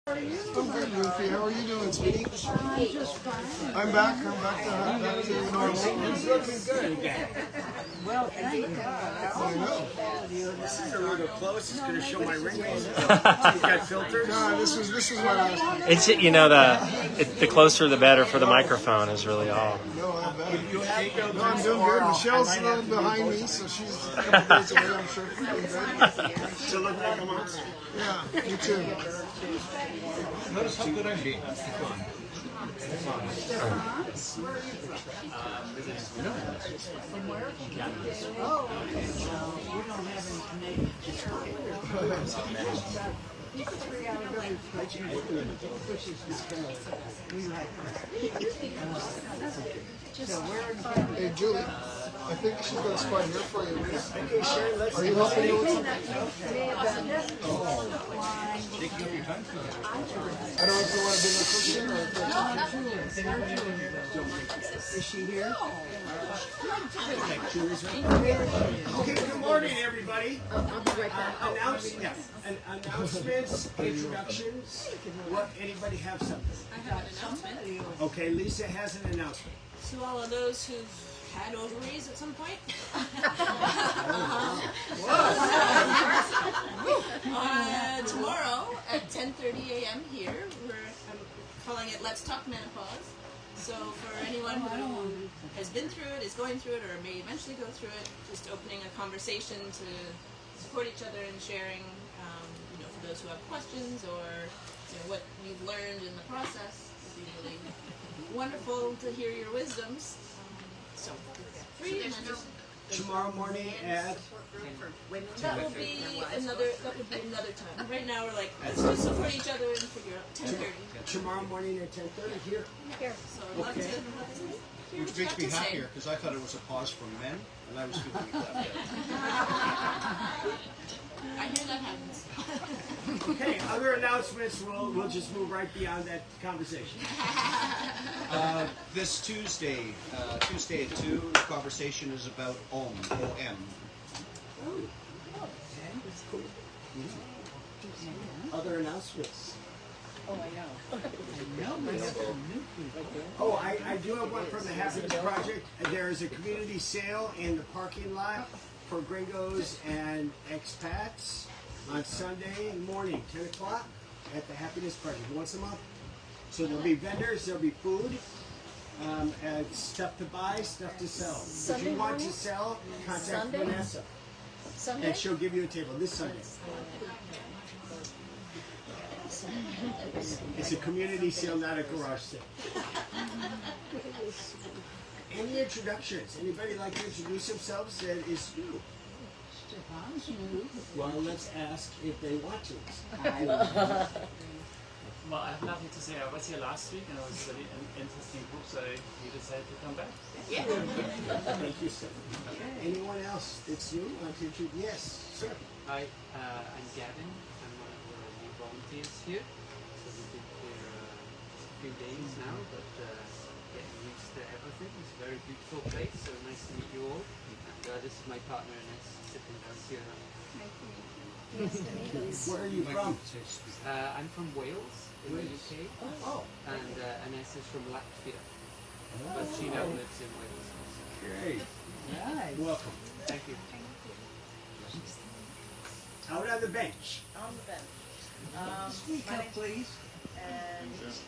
I'm good, Ruthie. How are you doing, sweetie? I'm back. I'm back to normal. It's looking good again. Well, thank God. I know. This is a little close. It's going to show my wrinkles. You've got filters. No, this was my last one. It's the closer the better for the microphone is really all. No, I'm better. No, I'm doing good. Michelle's a little behind me, so she's a couple days away, I'm sure. Feeling good. To look like a monster. Yeah, you too. Notice how good I'm being. Keep going. Oh, okay. So we don't have any connections. You could 3 hours ago, we like so where are you? Hey, Julie, I think she's got a spot here for you. Okay, Sharon, let's Are you helping me with something? I don't know if you want to be the person or Is she here? Okay, good morning, everybody. Announcements, introductions. What? Anybody have something? I have an announcement. Okay, Lisa has an announcement. To all of those who've had ovaries at some point. Tomorrow at 10:30 a.m. here, I'm calling it Let's Talk Menopause. So for anyone who has been through it, is going through it, or may eventually go through it, just opening a conversation to support each other and sharing, for those who have questions or what you've learned in the process. It'd be really wonderful to hear your wisdoms. So free and then just Tomorrow morning at that would be another time. Right now we're like, let's just support each other and figure out 10:30. tomorrow morning at 10:30 here. So I'd love to hear Which what you makes have me to say. happier because I thought it was a pause for men, and I was feeling left out. I hear that happens. Okay, other announcements. We'll just move right beyond that conversation. This Tuesday at 2, the conversation is about OM, O-M. Other announcements. Oh, I know. Oh, I do have one from the Happiness Project. There is a community sale in the parking lot for gringos and expats on Sunday morning, 10 o'clock at the Happiness Project, once a month. So there'll be vendors, there'll be food, and stuff to buy, stuff to sell. If you want to sell, contact Vanessa, and she'll give you a table this Sunday. It's a community sale, not a garage sale. Any introductions? Anybody like to introduce themselves that is new? Well, let's ask if they want to. Well, I have nothing to say. I was here last week and it was a really interesting group, so we decided to come back. Thank you, sir. Anyone else that's new? Want to introduce? Yes, sir. Hi, I'm Gavin. I'm one of the new volunteers here. So we've been here a few days now, but getting used to everything. It's a very beautiful place, so nice to meet you all. And this is my partner, Ines, sitting down here. Where are you from? I'm from Wales, in the UK. Oh, And Ines is from Latvia. But she now lives in Wales. great. Nice. Welcome. Thank you. Out on the bench. On the bench. Speak up, please. And this is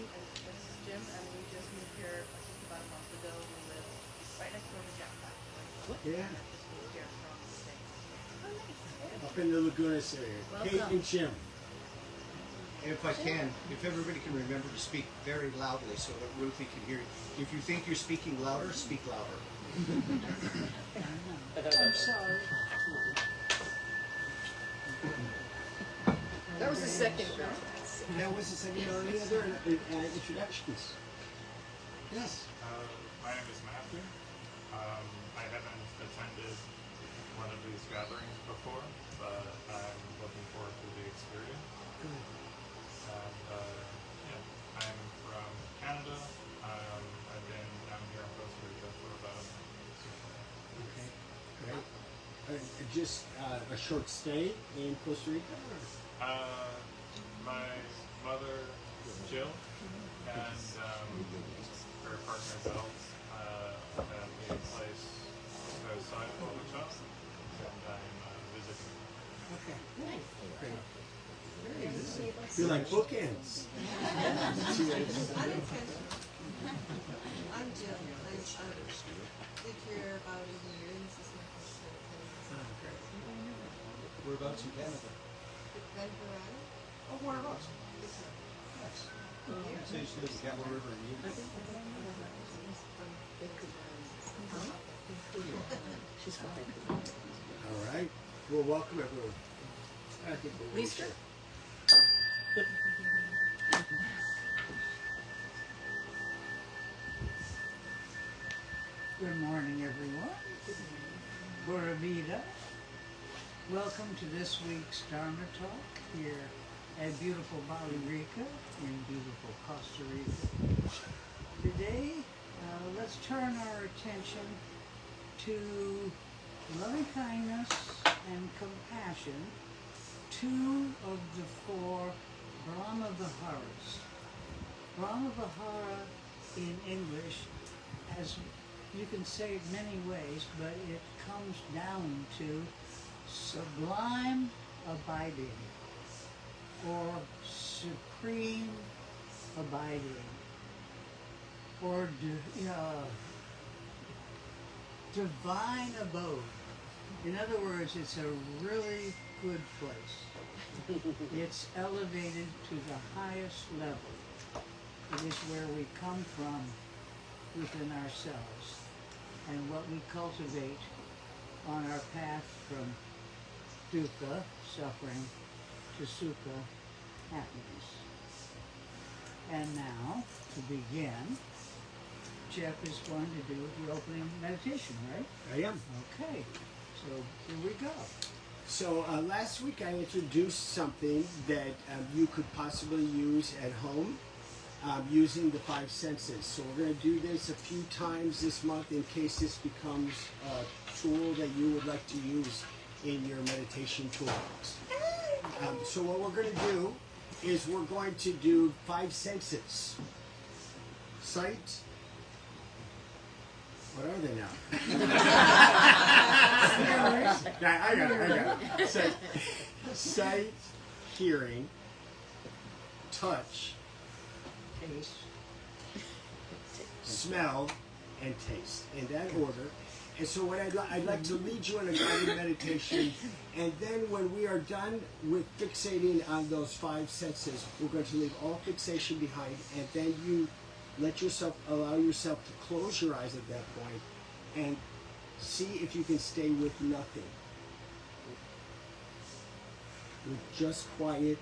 Jim, and we just moved here about a month ago. We live right next door to Jack Black. Yeah. Just moved here from the States. Up in the Lagunas area. Kate and Jim. If I can, if everybody can remember to speak very loudly so that Ruthie can hear you. If you think you're speaking louder, speak louder. I'm sorry. That was the second girl. That was the second. Any other introductions? Yes. My name is Matthew. I haven't attended one of these gatherings before, but I'm looking forward to the experience. And I'm from Canada. I've been down here in Costa Rica for about 6 years. Okay, great. Just a short stay in Costa Rica? My mother Jill and her partner Belle have a place outside of Bogota, and I'm visiting. Okay. You're like bookends. I'm Jill. I live here about a year, and this is my first time. Whereabouts in Canada? Brahmavaharas. Oh, whereabouts? Nice. So you used to live in Campbell River and you? All right. Well, welcome everyone. I think we'll Lisa? Good morning, everyone. Pura Vida. Welcome to this week's Dharma Talk here at beautiful Bali Rica in beautiful Costa Rica. Today, let's turn our attention to loving kindness and compassion, 2 of the 4 Brahmavaharas. Brahmavahara in English, as you can say it many ways, but it comes down to sublime abiding or supreme abiding or divine abode. In other words, it's a really good place. It's elevated to the highest level. It is where we come from within ourselves and what we cultivate on our path from dukkha, suffering, to sukha, happiness. And now, to begin, Jeff is going to do the opening meditation, right? I am. Okay, so here we go. So last week I introduced something that you could possibly use at home using the 5 senses. So we're going to do this a few times this month in case this becomes a tool that you would like to use in your meditation toolbox. So what we're going to do is we're going to do 5 senses. Sight. What are they now? I got it. Sight, hearing, touch, Taste. smell, and taste, in that order. And so what I'd like to lead you in a guided meditation, and then when we are done with fixating on those 5 senses, we're going to leave all fixation behind, and then you allow yourself to close your eyes at that point and see if you can stay with nothing. With just quiet,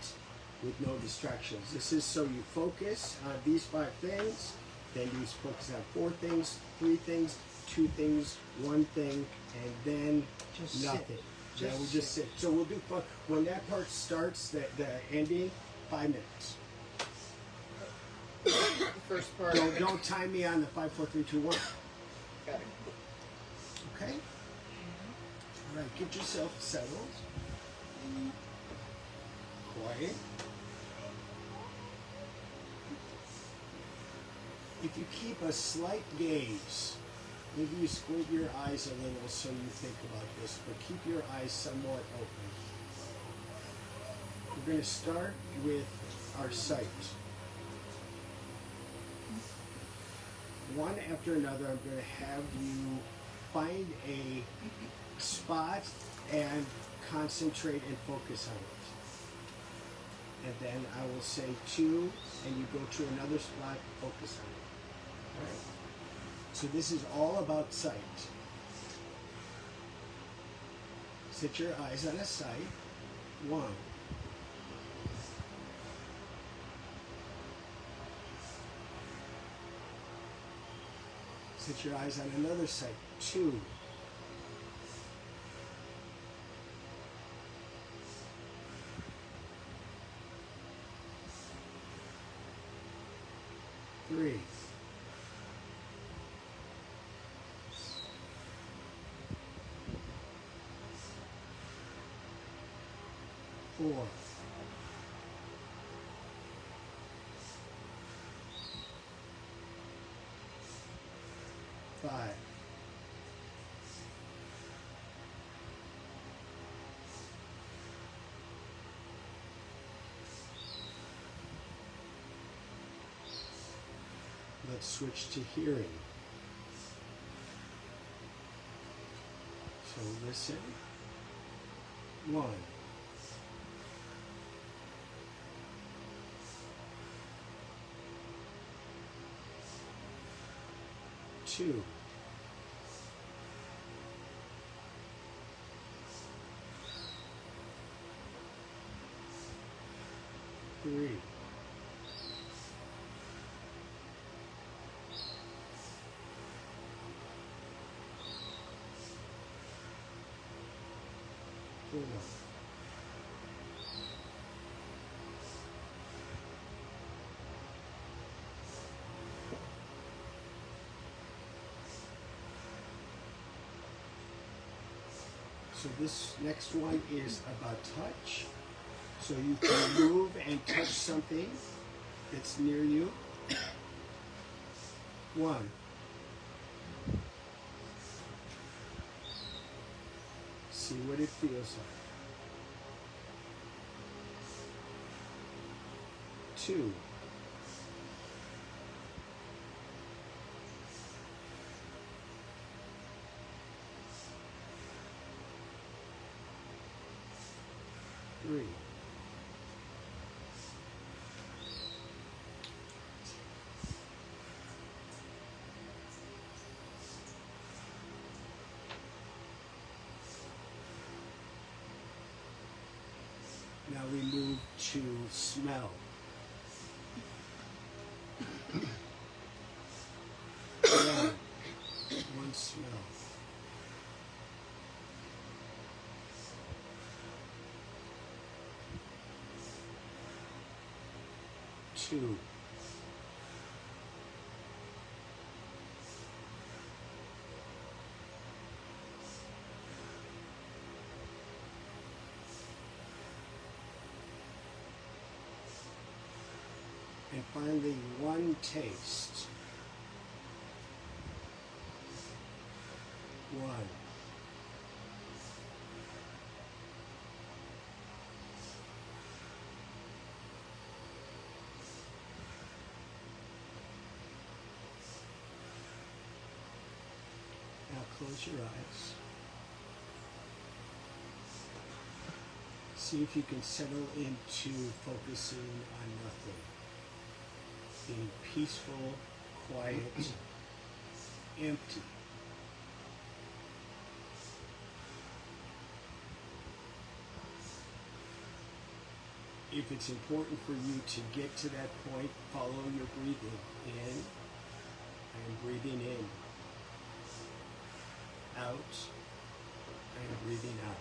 with no distractions. This is so you focus on these 5 things, then you focus on 4 things, 3 things, 2 things, 1 thing, and then Just nothing. sit. Then we just sit. So we'll do fun. When that part starts, the ending, 5 minutes. The first part. Don't time me on the 5, 4, 3, 2, 1. Got it. Okay? All right, get yourself settled. Quiet. If you keep a slight gaze, maybe you squint your eyes a little so you think about this, but keep your eyes somewhat open. We're going to start with our sight. One after another, I'm going to have you find a spot and concentrate and focus on it. And then I will say 2, and you go to another spot, focus on it. All right? So this is all about sight. Sit your eyes on a sight. 1. Sit your eyes on another sight. 2. Three. 4. 5. Let's switch to hearing. So listen. 1. 2. 3. 4. So this next one is about touch. So you can move and touch something that's near you. 1. See what it feels like. 2. 3. 'Now we move to smell. 1 smell. 2. 'And finally 1 taste. 1. Now close your eyes. See if you can settle into focusing on nothing. Being peaceful, quiet, empty. If it's important for you to get to that point, follow your breathing in and breathing in. Out and breathing out.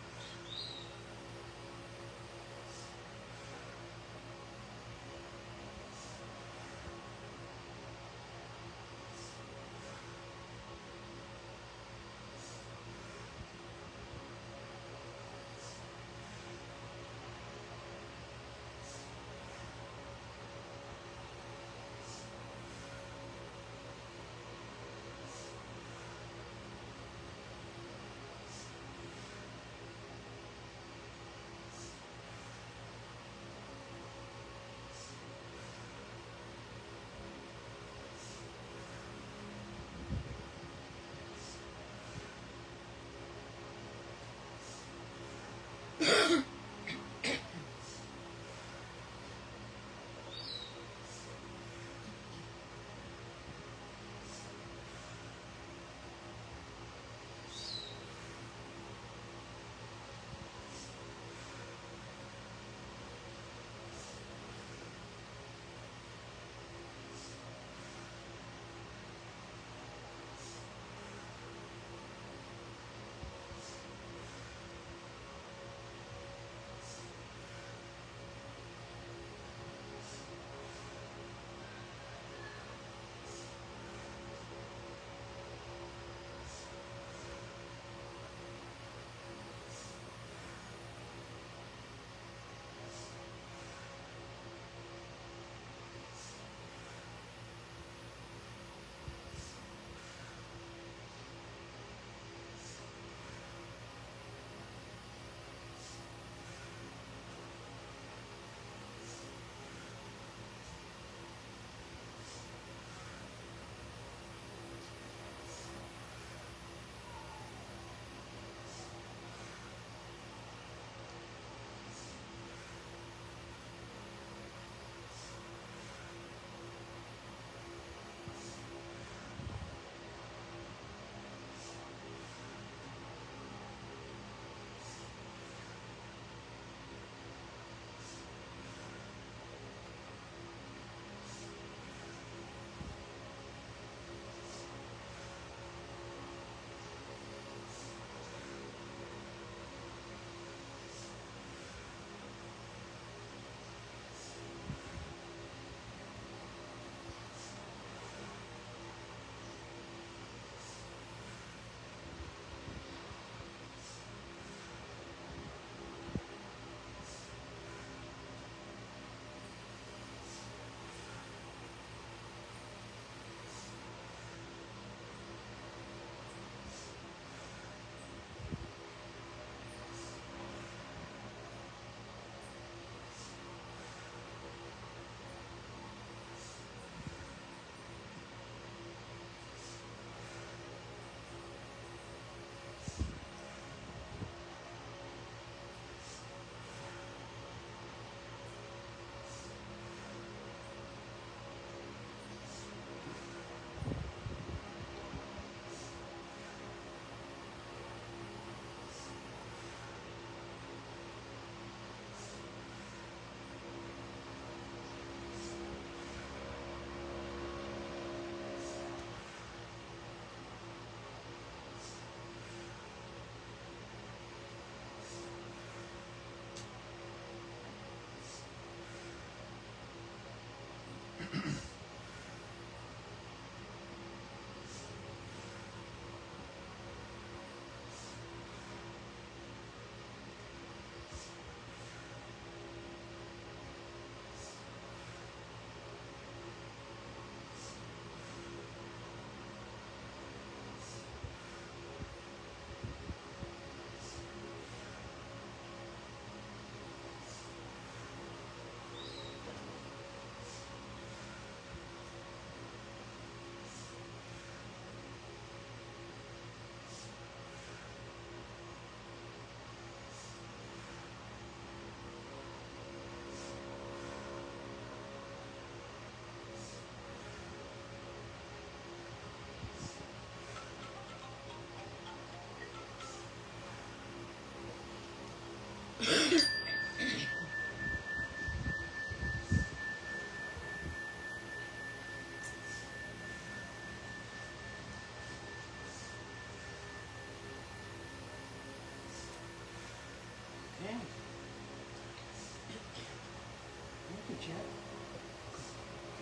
yet.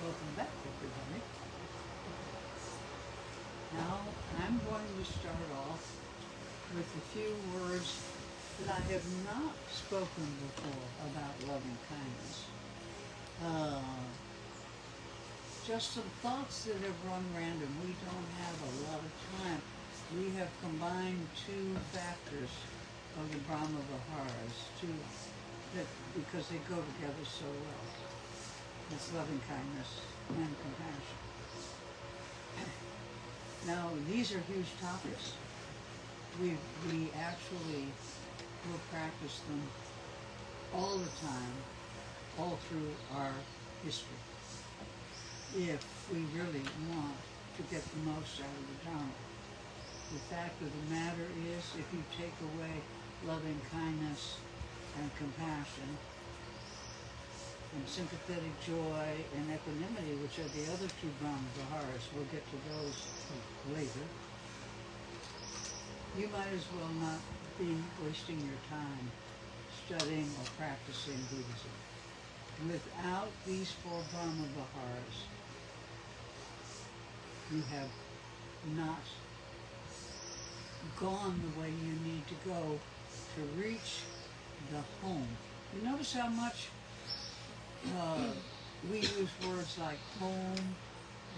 Welcome back, everybody. Now, I'm going to start off with a few words that I have not spoken before about loving kindness. Just some thoughts that have run random. We don't have a lot of time. We have combined two factors of the Brahmavaharas because they go together so well. It's loving kindness and compassion. Now, these are huge topics. We actually will practice them all the time, all through our history, if we really want to get the most out of the Dharma. The fact of the matter is, if you take away loving kindness and compassion, and sympathetic joy and equanimity, which are the other two Brahmavaharas, we'll get to those later, you might as well not be wasting your time studying or practicing Buddhism. Without these four Brahmavaharas, you have not gone the way you need to go to reach the home. You notice how much we use words like home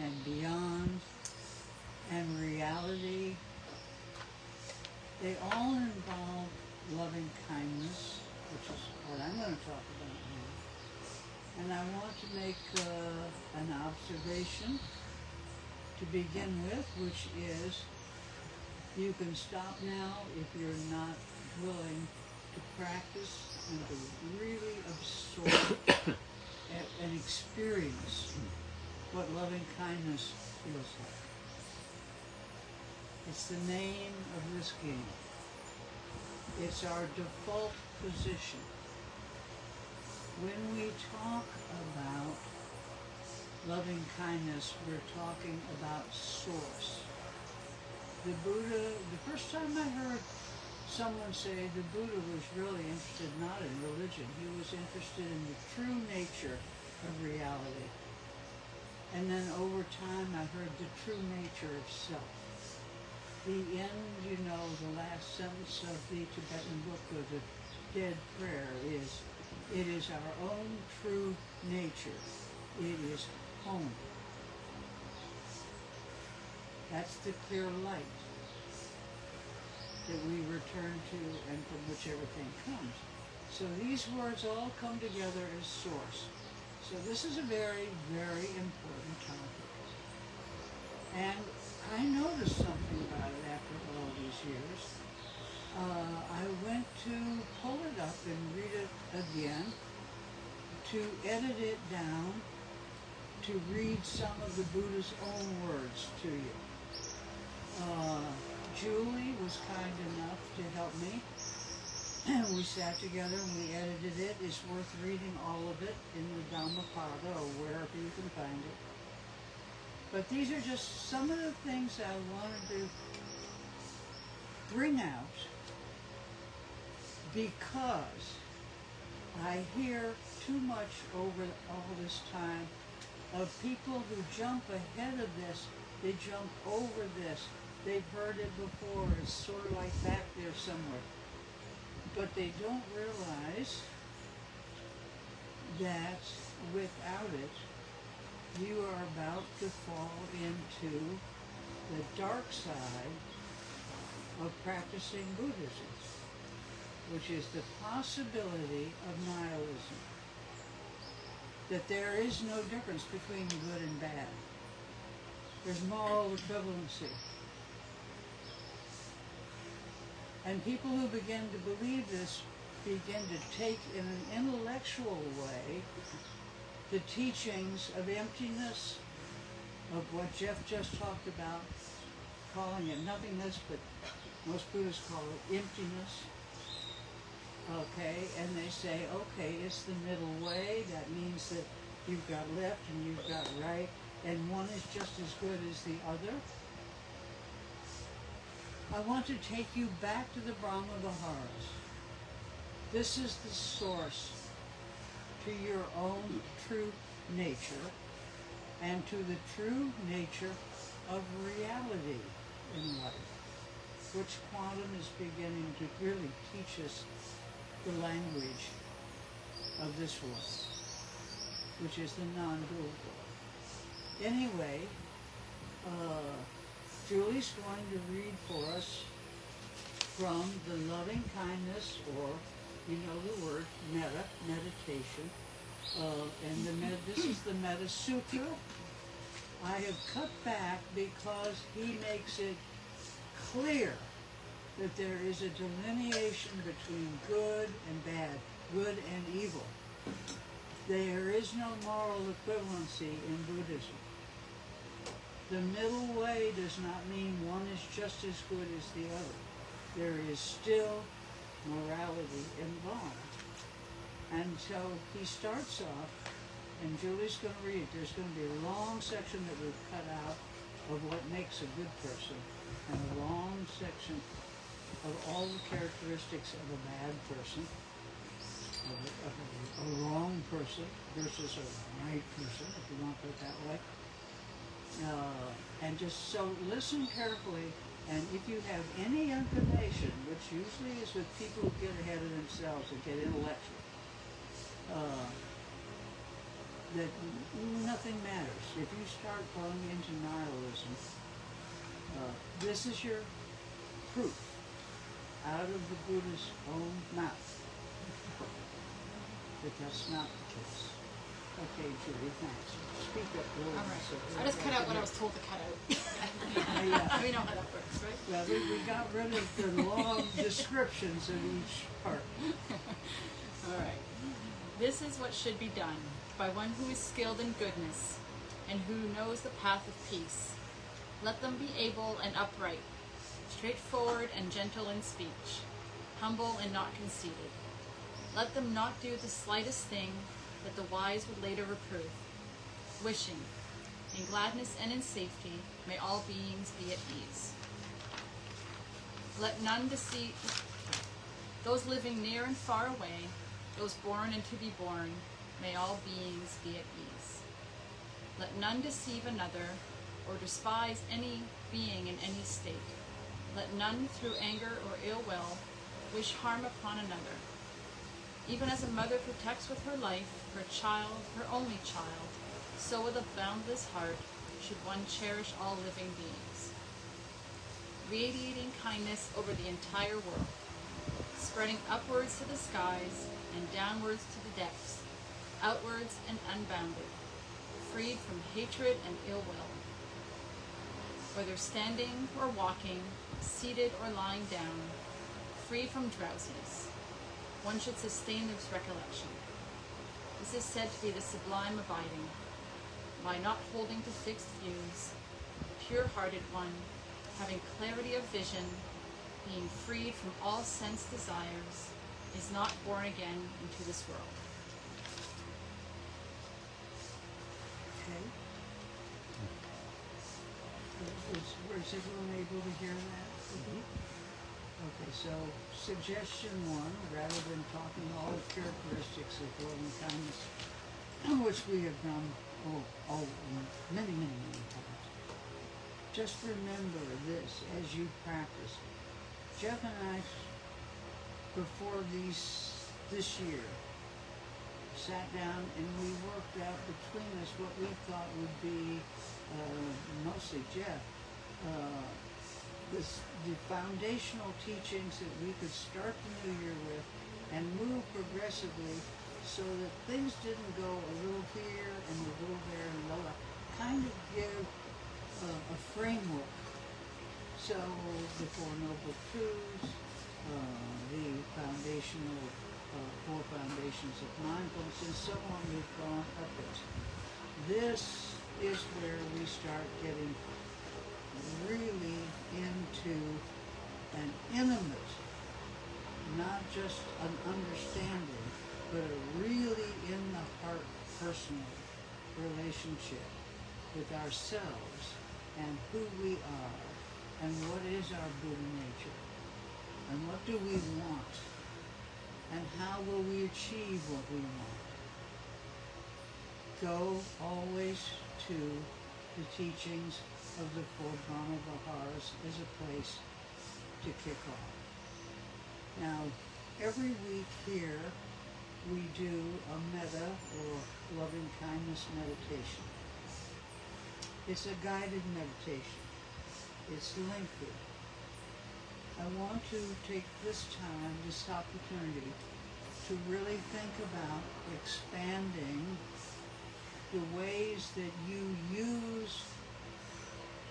and beyond and reality. They all involve loving kindness, which is what I'm going to talk about now. And I want to make an observation to begin with, which is you can stop now if you're not willing to practice and to really absorb and experience what loving kindness feels like. It's the name of this game. It's our default position. When we talk about loving kindness, we're talking about source. The Buddha, the first time I heard someone say the Buddha was really interested not in religion, he was interested in the true nature of reality. And then over time I heard the true nature of self. The end, the last sentence of the Tibetan book of the Dead Prayer is, it is our own true nature. It is home. That's the clear light that we return to and from which everything comes. So these words all come together as source. So this is a very, very important topic. And I noticed something about it after all these years. I went to pull it up and read it again, to edit it down, to read some of the Buddha's own words to you. Julie was kind enough to help me. We sat together and we edited it. It's worth reading all of it in the Dhammapada or wherever you can find it. But these are just some of the things I wanted to bring out because I hear too much over all this time of people who jump ahead of this. They jump over this. They've heard it before. It's sort of like back there somewhere. But they don't realize that without it, you are about to fall into the dark side of practicing Buddhism, which is the possibility of nihilism. That there is no difference between good and bad. There's moral equivalency. And people who begin to believe this begin to take in an intellectual way the teachings of emptiness, of what Jeff just talked about, calling it nothingness, but most Buddhists call it emptiness. Okay, and they say, okay, it's the middle way. That means that you've got left and you've got right, and one is just as good as the other. I want to take you back to the Brahmavaharas. This is the source to your own true nature and to the true nature of reality in life, which quantum is beginning to really teach us the language of this world, which is the non-dual world. Anyway, Julie's going to read for us from the loving kindness, or you know the word, meditation. And this is the Metta Sutra. I have cut back because he makes it clear that there is a delineation between good and bad, good and evil. There is no moral equivalency in Buddhism. The middle way does not mean one is just as good as the other. There is still morality involved. And so he starts off, and Julie's going to read. There's going to be a long section that we've cut out of what makes a good person, and a long section of all the characteristics of a bad person, of a wrong person versus a right person, if you want to put it that way. And just so listen carefully, and if you have any inclination, which usually is with people who get ahead of themselves and get intellectual, that nothing matters. If you start going into nihilism, this is your proof out of the Buddha's own mouth that that's not the case. Okay, Julie, thanks. Speak up a little. All right. So I just cut out what I was told to cut out. Yeah. We know how that works, right? Well, we got rid of the long descriptions of each part. All right. This is what should be done by one who is skilled in goodness and who knows the path of peace. Let them be able and upright, straightforward and gentle in speech, humble and not conceited. Let them not do the slightest thing that the wise would later reprove, wishing, in gladness and in safety, may all beings be at ease. Let none deceive those living near and far away, those born and to be born, may all beings be at ease. Let none deceive another or despise any being in any state. Let none through anger or ill will wish harm upon another. Even as a mother protects with her life her child, her only child, so with a boundless heart should one cherish all living beings. Radiating kindness over the entire world, spreading upwards to the skies and downwards to the depths, outwards and unbounded, freed from hatred and ill will. Whether standing or walking, seated or lying down, free from drowsiness, one should sustain this recollection. This is said to be the sublime abiding, by not holding to fixed views, the pure-hearted one, having clarity of vision, being freed from all sense desires, is not born again into this world. Okay. Is everyone able to hear that? Okay, so suggestion one, rather than talking all the characteristics of loving kindness, which we have done many times, just remember this as you practice. Jeff and I, before this year, sat down and we worked out between us what we thought would be, mostly Jeff, the foundational teachings that we could start the new year with and move progressively so that things didn't go a little here and a little there and a little, kind of give a framework. So the Four Noble Truths, the foundational, four foundations of mindfulness, and so on, we've gone upwards. This is where we start getting really into an intimate, not just an understanding, but a really in the heart personal relationship with ourselves and who we are and what is our Buddha nature and what do we want and how will we achieve what we want go always to the teachings of the four Brahmavaharas as a place to kick off. Now, every week here we do a metta or loving kindness meditation. It's a guided meditation. It's lengthy. I want to take this time, this opportunity, to really think about expanding the ways that you use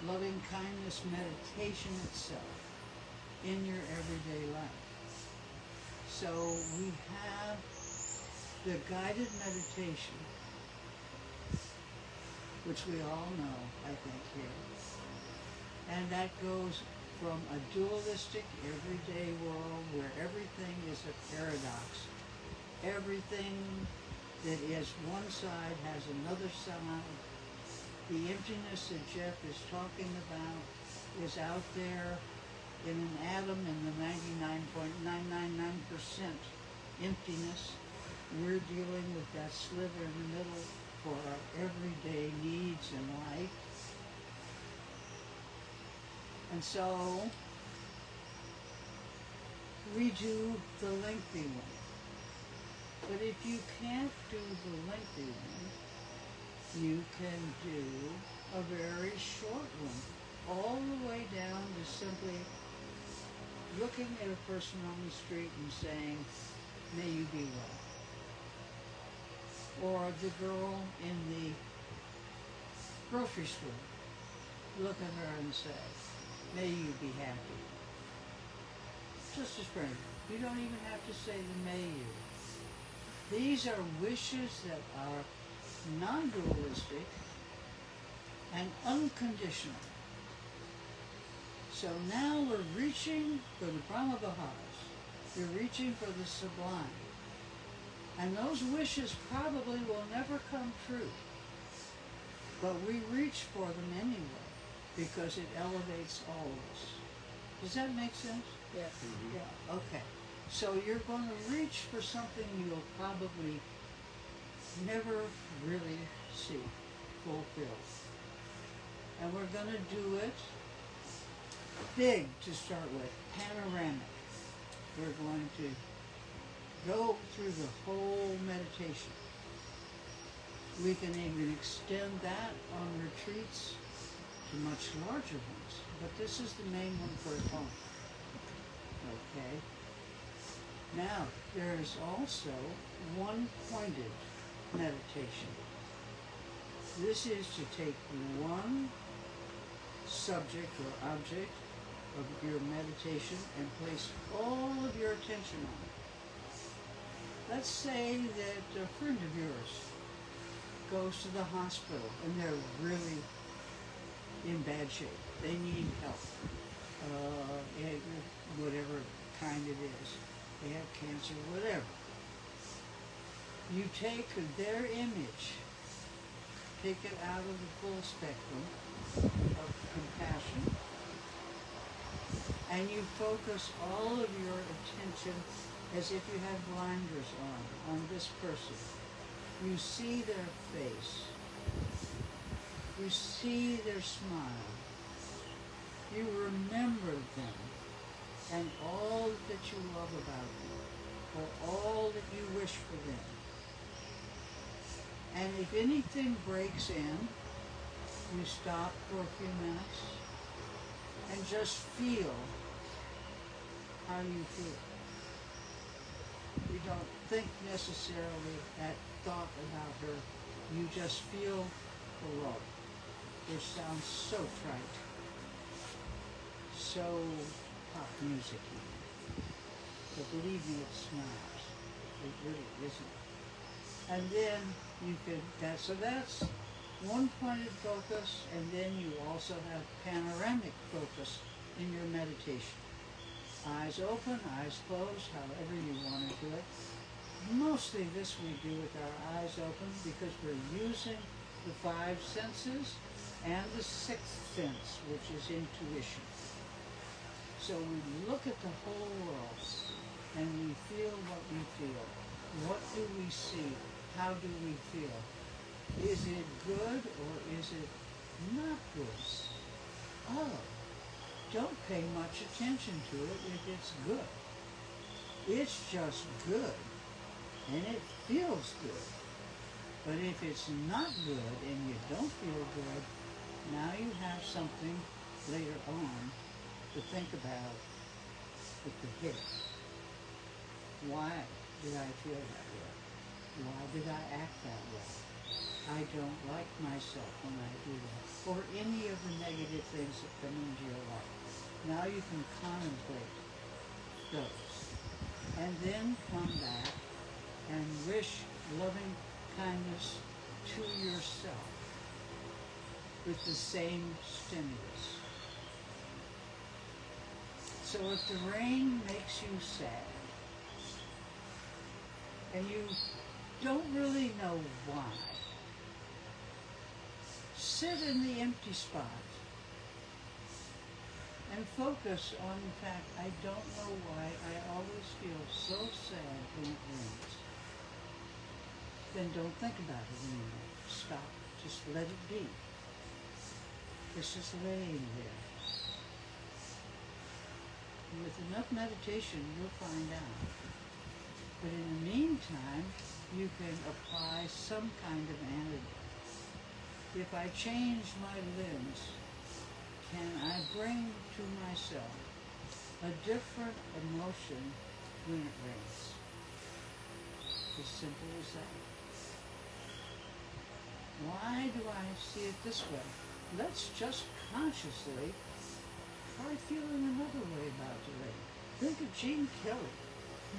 loving kindness meditation itself in your everyday life. So we have the guided meditation, which we all know, I think, here. And that goes from a dualistic, everyday world where everything is a paradox. Everything that is one side has another side. The emptiness that Jeff is talking about is out there in an atom in the 99.999% emptiness. We're dealing with that sliver in the middle for our everyday needs in life. And so we do the lengthy one. But if you can't do the lengthy one, you can do a very short one, all the way down to simply looking at a person on the street and saying, may you be well. Or the girl in the grocery store, look at her and say, may you be happy. Just as friendly. You don't even have to say the may you. These are wishes that are non-dualistic and unconditional. So now we're reaching for the Brahmavaharas. You're reaching for the sublime. And those wishes probably will never come true. But we reach for them anyway, because it elevates all of us. Does that make sense? Yes. Yeah, okay. So you're going to reach for something you'll probably never really see fulfilled. And we're going to do it big to start with, panoramic. We're going to go through the whole meditation. We can even extend that on retreats to much larger ones, but this is the main one for at home. Okay? Now, there is also one-pointed meditation. This is to take one subject or object of your meditation and place all of your attention on it. Let's say that a friend of yours goes to the hospital and they're really in bad shape. They need help, whatever kind it is. They have cancer, whatever. You take their image, take it out of the full spectrum of compassion, and you focus all of your attention as if you had blinders on this person. You see their face. You see their smile. You remember them and all that you love about them, or all that you wish for them. And if anything breaks in, you stop for a few minutes and just feel how you feel. You don't think necessarily that thought about her. You just feel the love, which sounds so trite, so pop music even. But believe me, it's not. It really isn't. And then you could, so that's one-pointed focus, and then you also have panoramic focus in your meditation. Eyes open, eyes closed, however you want to do it. Mostly this we do with our eyes open because we're using the five senses and the sixth sense, which is intuition. So we look at the whole world and we feel what we feel. What do we see? How do we feel? Is it good or is it not good? Oh, don't pay much attention to it if it's good. It's just good, and it feels good. But if it's not good and you don't feel good, now you have something later on to think about with the hit. Why did I feel that way? Why did I act that way? I don't like myself when I do that. Or any of the negative things that come into your life. Now you can contemplate those. And then come back and wish loving kindness to yourself with the same stimulus. So if the rain makes you sad, and you don't really know why, sit in the empty spot and focus on the fact, I don't know why I always feel so sad when it rains. Then don't think about it anymore. Stop. Just let it be. It's just laying there. And with enough meditation, you'll find out. But in the meantime, you can apply some kind of antidote. If I change my limbs, can I bring to myself a different emotion when it rains? As simple as that. Why do I see it this way? Let's just consciously try feeling another way about the rain. Think of Gene Kelly.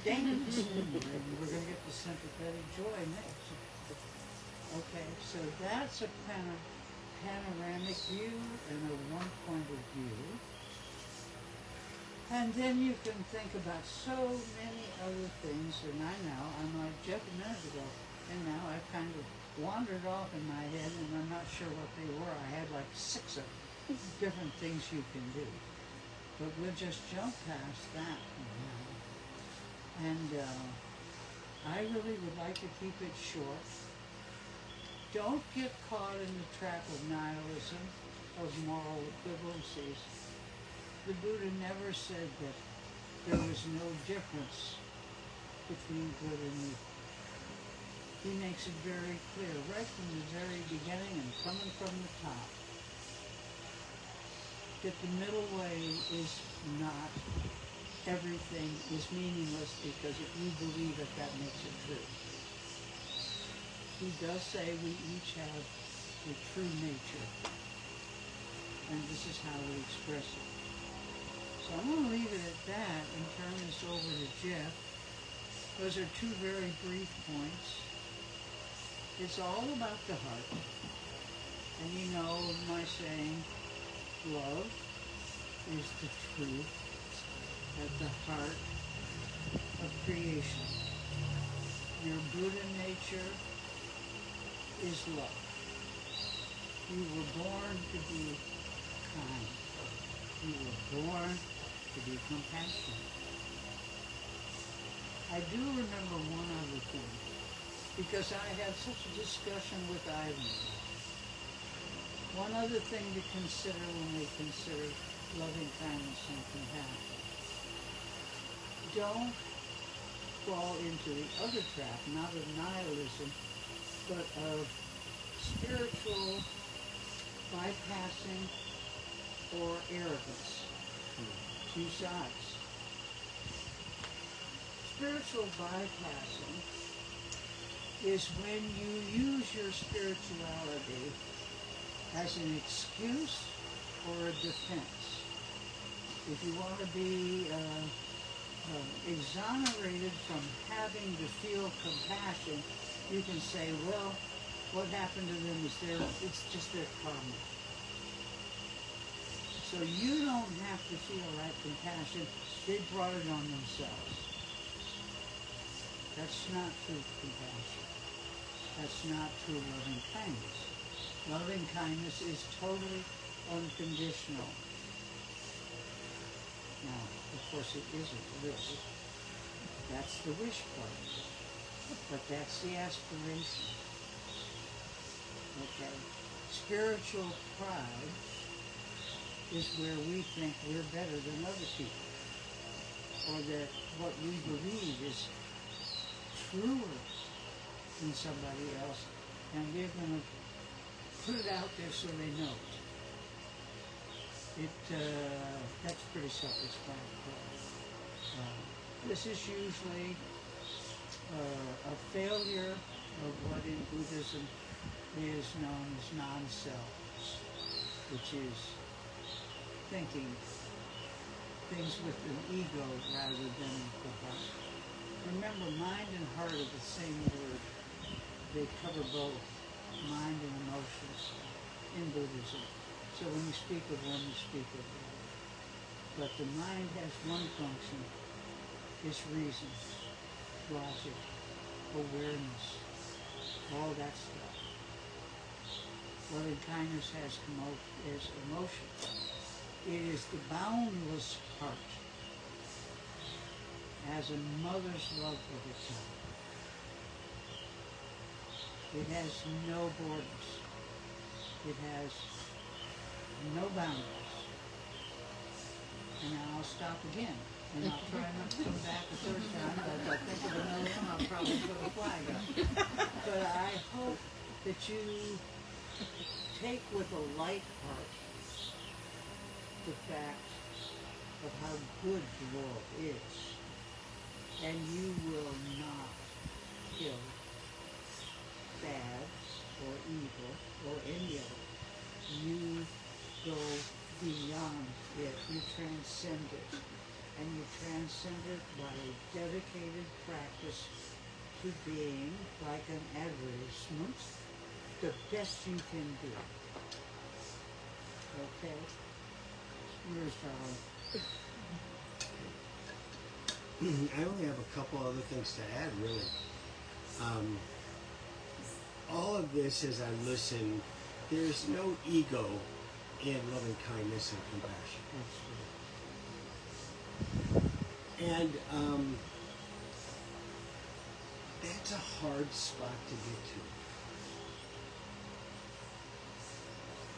Dance in the rain. We're going to get the sympathetic joy next. Okay, so that's a kind of panoramic view and a one point of view. And then you can think about so many other things, and I'm like Jeff a minute ago, and now I've kind of wandered off in my head, and I'm not sure what they were. I had like 6 of different things you can do. But we'll just jump past that now. And I really would like to keep it short. Don't get caught in the trap of nihilism, of moral equivalencies. The Buddha never said that there was no difference between good and evil. He makes it very clear, right from the very beginning and coming from the top, that the middle way is not everything is meaningless, because if you believe it, that makes it true. He does say we each have a true nature, and this is how we express it. So I'm going to leave it at that and turn this over to Jeff. Those are 2 very brief points. It's all about the heart. And you know my saying, love is the truth at the heart of creation. Your Buddha nature is love. You were born to be kind. You were born to be compassionate. I do remember one other thing, because I had such a discussion with Ivan. One other thing to consider when we consider loving kindness and compassion. Don't fall into the other trap, not of nihilism, but of spiritual bypassing or arrogance. 2 sides. Spiritual bypassing is when you use your spirituality as an excuse or a defense. If you want to be exonerated from having to feel compassion, you can say, well, what happened to them is it's just their karma. So you don't have to feel that compassion. They brought it on themselves. That's not true compassion. That's not true loving kindness. Loving kindness is totally unconditional. Now, of course, it isn't wish. That's the wish part. But that's the aspiration. Okay? Spiritual pride is where we think we're better than other people, or that what we believe is truer than somebody else, and we're going to put it out there so they know it. That's pretty self-explanatory. This is usually a failure of what in Buddhism is known as non-self, which is thinking things with an ego rather than the heart. Remember, mind and heart are the same word. They cover both mind and emotions in Buddhism. So when you speak of one, you speak of the other. But the mind has one function. It's reason, logic, awareness, all that stuff. Loving kindness has emotion. It is the boundless part, as a mother's love for her child. It has no borders. It has no boundaries. And now I'll stop again. And I'll try not to come back a third time, but if I think of another one, I'll probably put a flag up. But I hope that you take with a light heart the fact of how good the world is, and you will not kill bad or evil or any of it. You go beyond it. You transcend it. And you transcend it by a dedicated practice to being, like an advertisement, the best you can do. Okay? Yours, darling. I only have a couple other things to add, really. All of this, as I listen, there's no ego in loving kindness and compassion. And that's a hard spot to get to.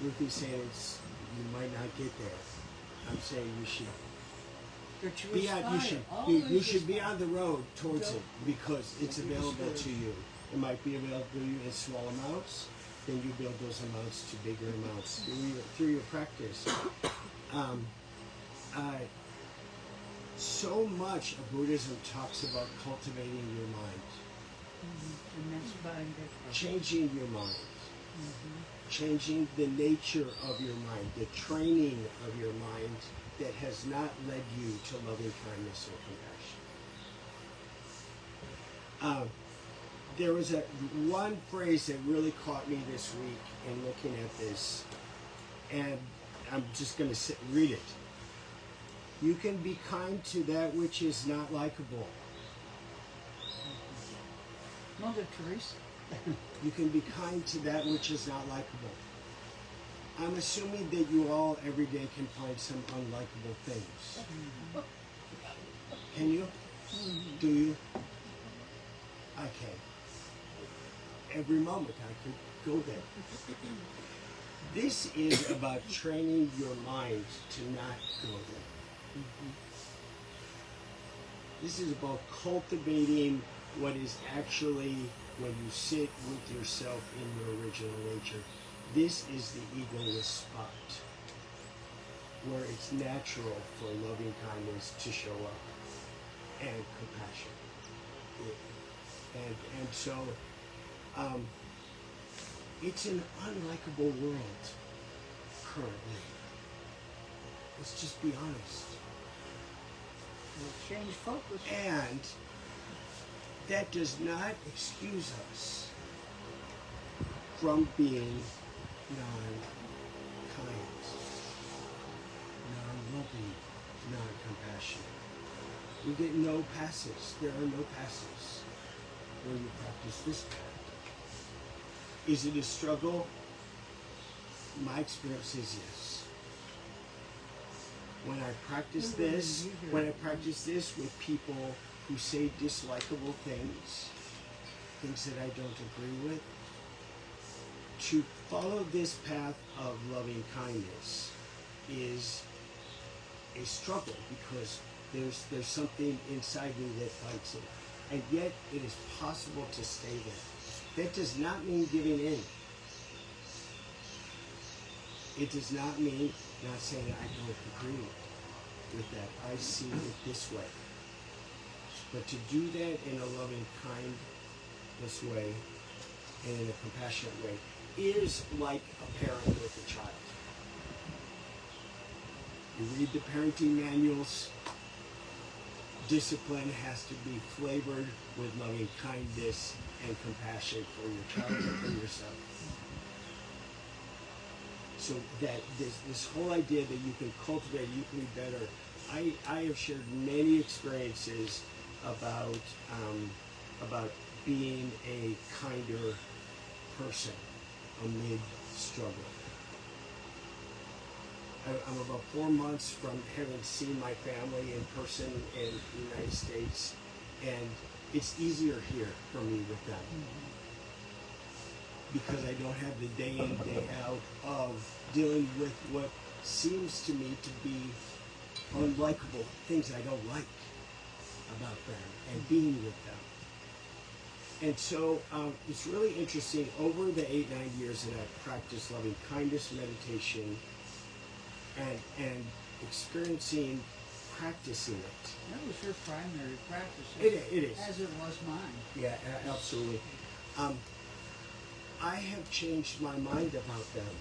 Ruthie says you might not get there. I'm saying you should. You should be on the road towards it because it's available to you. It might be available to you in small amounts. Then you build those amounts to bigger amounts through your practice. So much of Buddhism talks about cultivating your mind, changing your mind, changing the nature of your mind, the training of your mind that has not led you to loving kindness or compassion. There was one phrase that really caught me this week in looking at this, and I'm just going to read it. You can be kind to that which is not likable. Mother Teresa. You can be kind to that which is not likable. I'm assuming that you all every day can find some unlikable things. Can you? Do you? I can. Every moment I could go there. This is about training your mind to not go there. This is about cultivating what is actually when you sit with yourself in your original nature. This is the egoless spot where it's natural for loving kindness to show up and compassion. And so it's an unlikable world currently. Let's just be honest. We'll change focus. And that does not excuse us from being non-kind, non-loving, non-compassionate. We get no passes. There are no passes when you practice this path. Is it a struggle? My experience is yes. When I practice this with people who say dislikable things that I don't agree with, to follow this path of loving kindness is a struggle because there's something inside me that fights it. And yet it is possible to stay there. That does not mean giving in. It does not mean not saying I don't agree with that. I see it this way. But to do that in a loving, kindness way and in a compassionate way is like a parent with a child. You read the parenting manuals. Discipline has to be flavored with loving kindness and compassion for your child and for yourself. So that this whole idea that you can cultivate, you can be better. I have shared many experiences about being a kinder person amid struggle. I'm about 4 months from having seen my family in person in the United States, and it's easier here for me with them because I don't have the day in, day out of dealing with what seems to me to be unlikable things I don't like about them and being with them. And so it's really interesting. Over the 8-9 years that I've practiced loving kindness meditation and experiencing, practicing it. That was your primary practice. It is. As it was mine. Yeah, absolutely. I have changed my mind about them.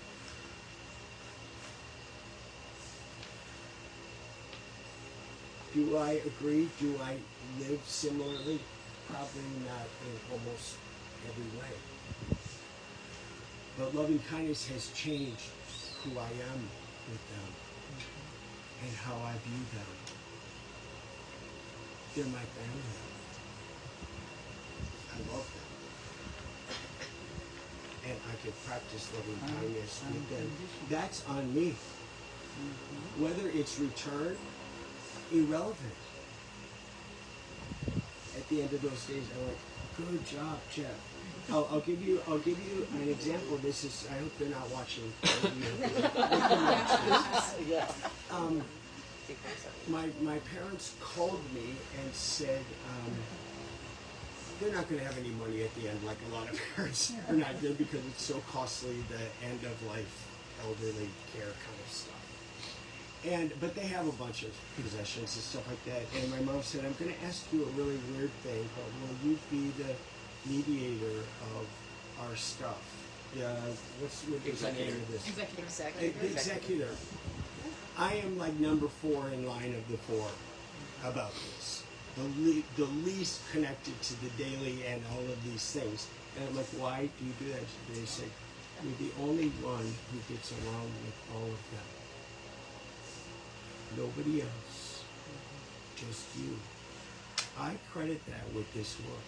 Do I agree? Do I live similarly? Probably not in almost every way. But loving kindness has changed who I am with them and how I view them. They're my family. I love them. And I can practice loving kindness with them. That's on me. Whether it's returned, irrelevant. At the end of those days, I'm like, good job, Jeff. I'll give you an example. This is, I hope they're not watching. My parents called me and said they're not going to have any money at the end, like a lot of parents are not good because it's so costly, the end of life elderly care kind of stuff. But they have a bunch of possessions and stuff like that. And my mom said, I'm going to ask you a really weird thing, but will you be the mediator of our stuff? Yeah, what's the name of this? Executor. I am like number 4 in line of the 4 about this. The least connected to the daily and all of these things. And I'm like, why do you do that? They say, you're the only one who gets along with all of them. Nobody else, just you. I credit that with this work.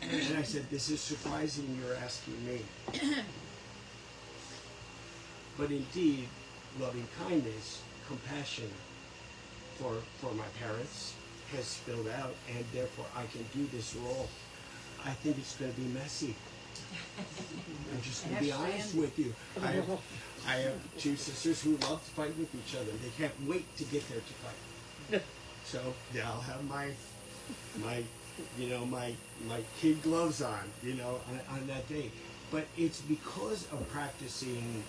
And I said, this is surprising you're asking me. But indeed, loving kindness, compassion for my parents has spilled out, and therefore I can do this role. I think it's going to be messy. I'm just going to be honest with you. I have 2 sisters who love to fight with each other. They can't wait to get there to fight. So I'll have my kid gloves on, on that day. But it's because of practicing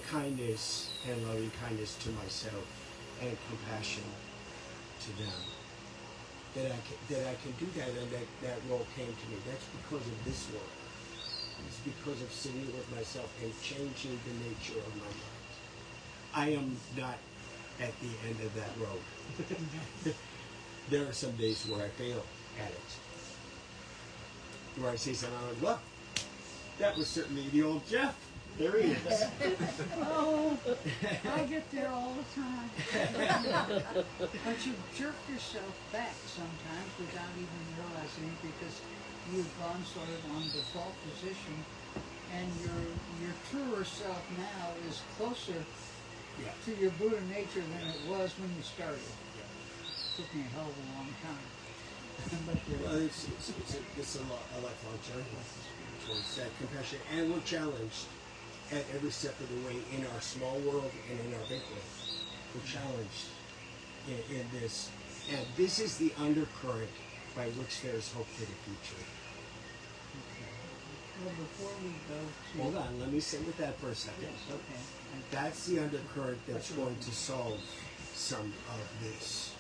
kindness and loving kindness to myself and compassion to them that I can do that, and that role came to me. That's because of this work. It's because of sitting with myself and changing the nature of my mind. I am not at the end of that road. There are some days where I fail at it. Where I say something, I'm like, look, that was certainly the old Jeff. There he is. Oh, I get there all the time. But you jerk yourself back sometimes without even realizing it because you've gone sort of on default position, and your truer self now is closer to your Buddha nature than it was when you started. It took me a hell of a long time. But well, it's a lifelong journey. towards that compassion, and we're challenged at every step of the way in our small world and in our big world. We're challenged in this, and this is the undercurrent by which there is hope for the future. Well, before we go to... Hold on, let me sit with that for a second. Yes, okay. That's the undercurrent that's going to solve some of this.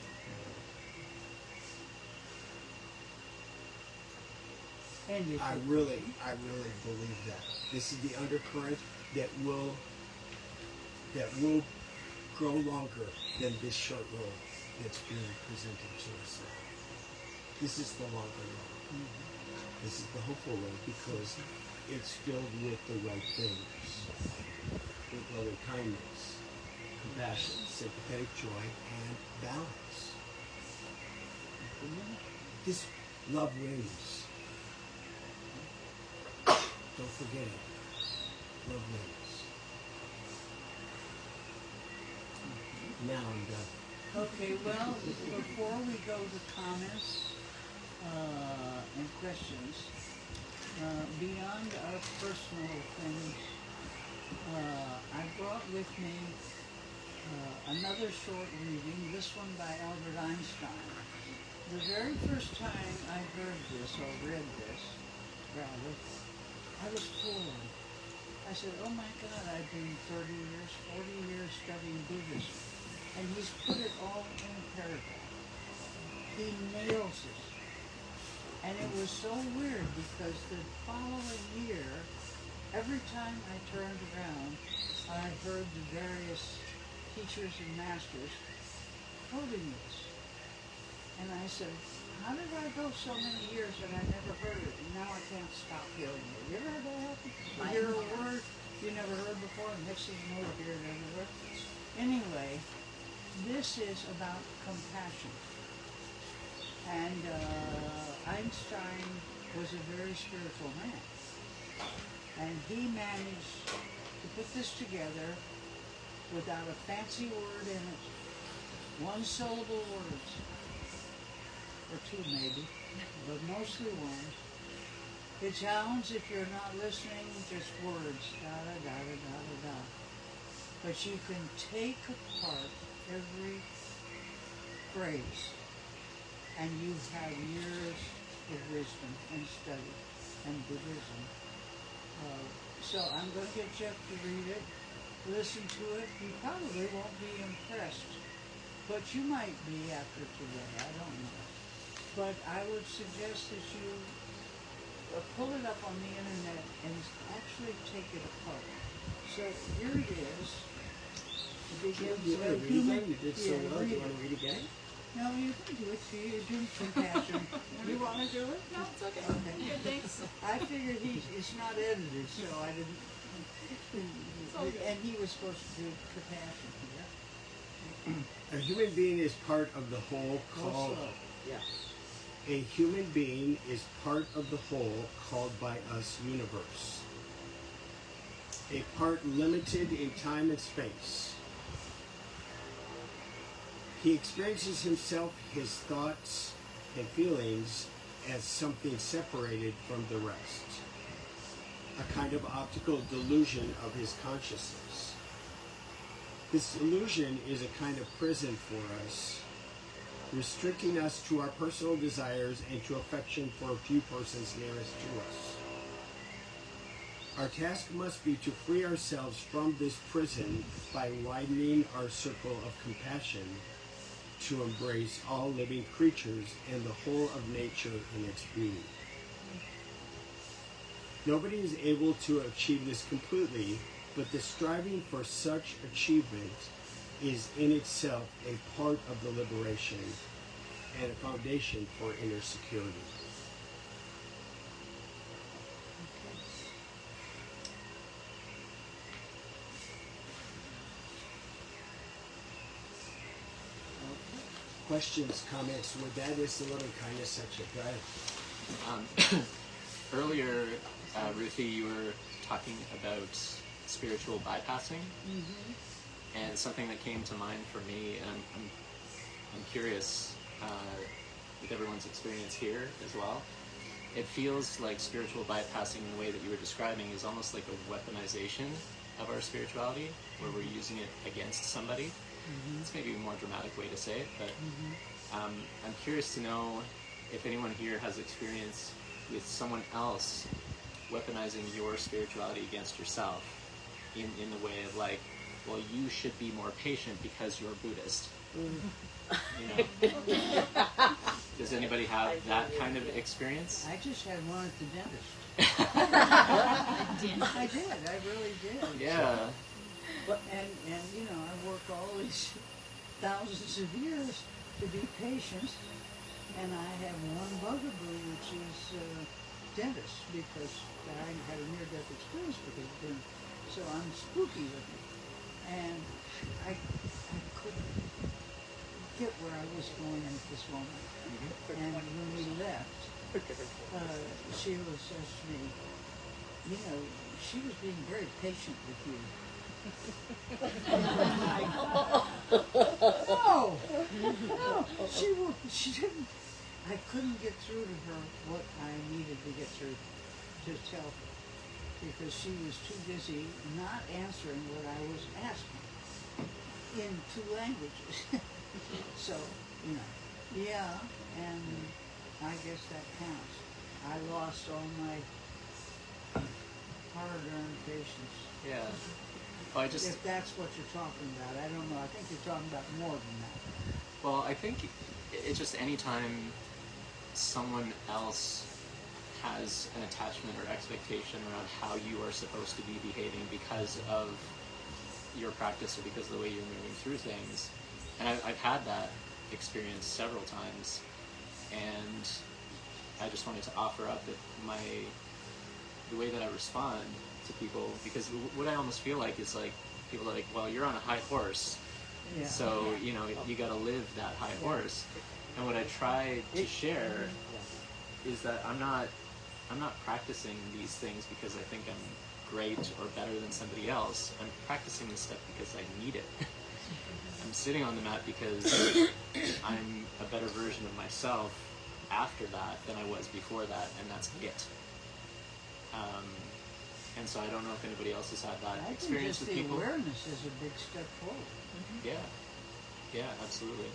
And if I really believe that. This is the undercurrent that will grow longer than this short road that's being presented to us now. This is the longer road. This is the hopeful road because it's filled with the right things. With loving kindness, compassion, sympathetic joy, and balance. This love wins. Don't forget it. Love wins. Now I'm done. Okay, well, before we go to comments and questions, beyond our personal things, I brought with me another short reading, this one by Albert Einstein. The very first time I heard this, or read this, rather, I was floored. I said, oh my God, I've been 30 years, 40 years studying Buddhism. And he's put it all in a paragraph. He nails it. And it was so weird because the following year, every time I turned around, I heard the various teachers and masters quoting this. And I said, how did I go so many years and I never heard it? And now I can't stop hearing it. You ever had that happen? You hear a word you never heard before, and next thing you know, you hear it everywhere. Anyway, this is about compassion. And Einstein was a very spiritual man. And he managed to put this together without a fancy word in it. One syllable words. Or two maybe, but mostly one. It sounds, if you're not listening, just words, da-da-da-da-da-da-da. But you can take apart every phrase, and you have years of wisdom and study and Buddhism. So I'm going to get Jeff to read it, listen to it. You probably won't be impressed, but you might be after today, I don't know. But I would suggest that you pull it up on the internet and actually take it apart. So here it is. It begins with human... You did so well. Do you want to read again? No, you can do it. You're doing compassion. Do you want to do it? No, it's okay. Good, thanks. I figured it's not edited, so I didn't... And he was supposed to do compassion here. A human being is part of the whole called... Yeah. A human being is part of the whole called by us universe. A part limited in time and space. He experiences himself, his thoughts and feelings as something separated from the rest. A kind of optical delusion of his consciousness. This illusion is a kind of prison for us, restricting us to our personal desires and to affection for a few persons nearest to us. Our task must be to free ourselves from this prison by widening our circle of compassion to embrace all living creatures and the whole of nature in its beauty. Nobody is able to achieve this completely, but the striving for such achievement is in itself a part of the liberation and a foundation for inner security. Questions, comments? With that is the loving kindness section. Go ahead. Earlier, Ruthie, you were talking about spiritual bypassing, and something that came to mind for me, and I'm curious with everyone's experience here as well. it feels like spiritual bypassing in the way that you were describing is almost like a weaponization of our spirituality, where we're using it against somebody. It's maybe a more dramatic way to say it, but I'm curious to know if anyone here has experience with someone else weaponizing your spirituality against yourself in the way of like, well, you should be more patient because you're Buddhist. You know? Does anybody have that kind of experience? I just had one at the dentist. I did. I really did. Yeah. And you know, I've worked all these thousands of years to be patient, and I have one bugaboo, which is dentists, because I had a near-death experience because of them. So I'm spooky with it, and I couldn't get where I was going at this moment. And when we left, she was says to me, you know, she was being very patient with you. And I'm like, no, she didn't. I couldn't get through to her what I needed to get through to tell her, because she was too busy not answering what I was asking in two languages. So, you know, yeah, and I guess that counts. I lost all my hard-earned patience. Yeah. Well, If that's what you're talking about, I don't know. I think you're talking about more than that. Well, I think it's just anytime someone else has an attachment or expectation around how you are supposed to be behaving because of your practice or because of the way you're moving through things. And I've had that experience several times, and I just wanted to offer up that the way that I respond to people, because what I almost feel like is like, people are like, well, you're on a high horse, so, you know, you gotta live that high horse. And what I try to share is that I'm not practicing these things because I think I'm great or better than somebody else. I'm practicing this stuff because I need it. I'm sitting on the mat because I'm a better version of myself after that than I was before that, and that's it. And so I don't know if anybody else has had that experience with people. I think just the awareness is a big step forward. Yeah, absolutely.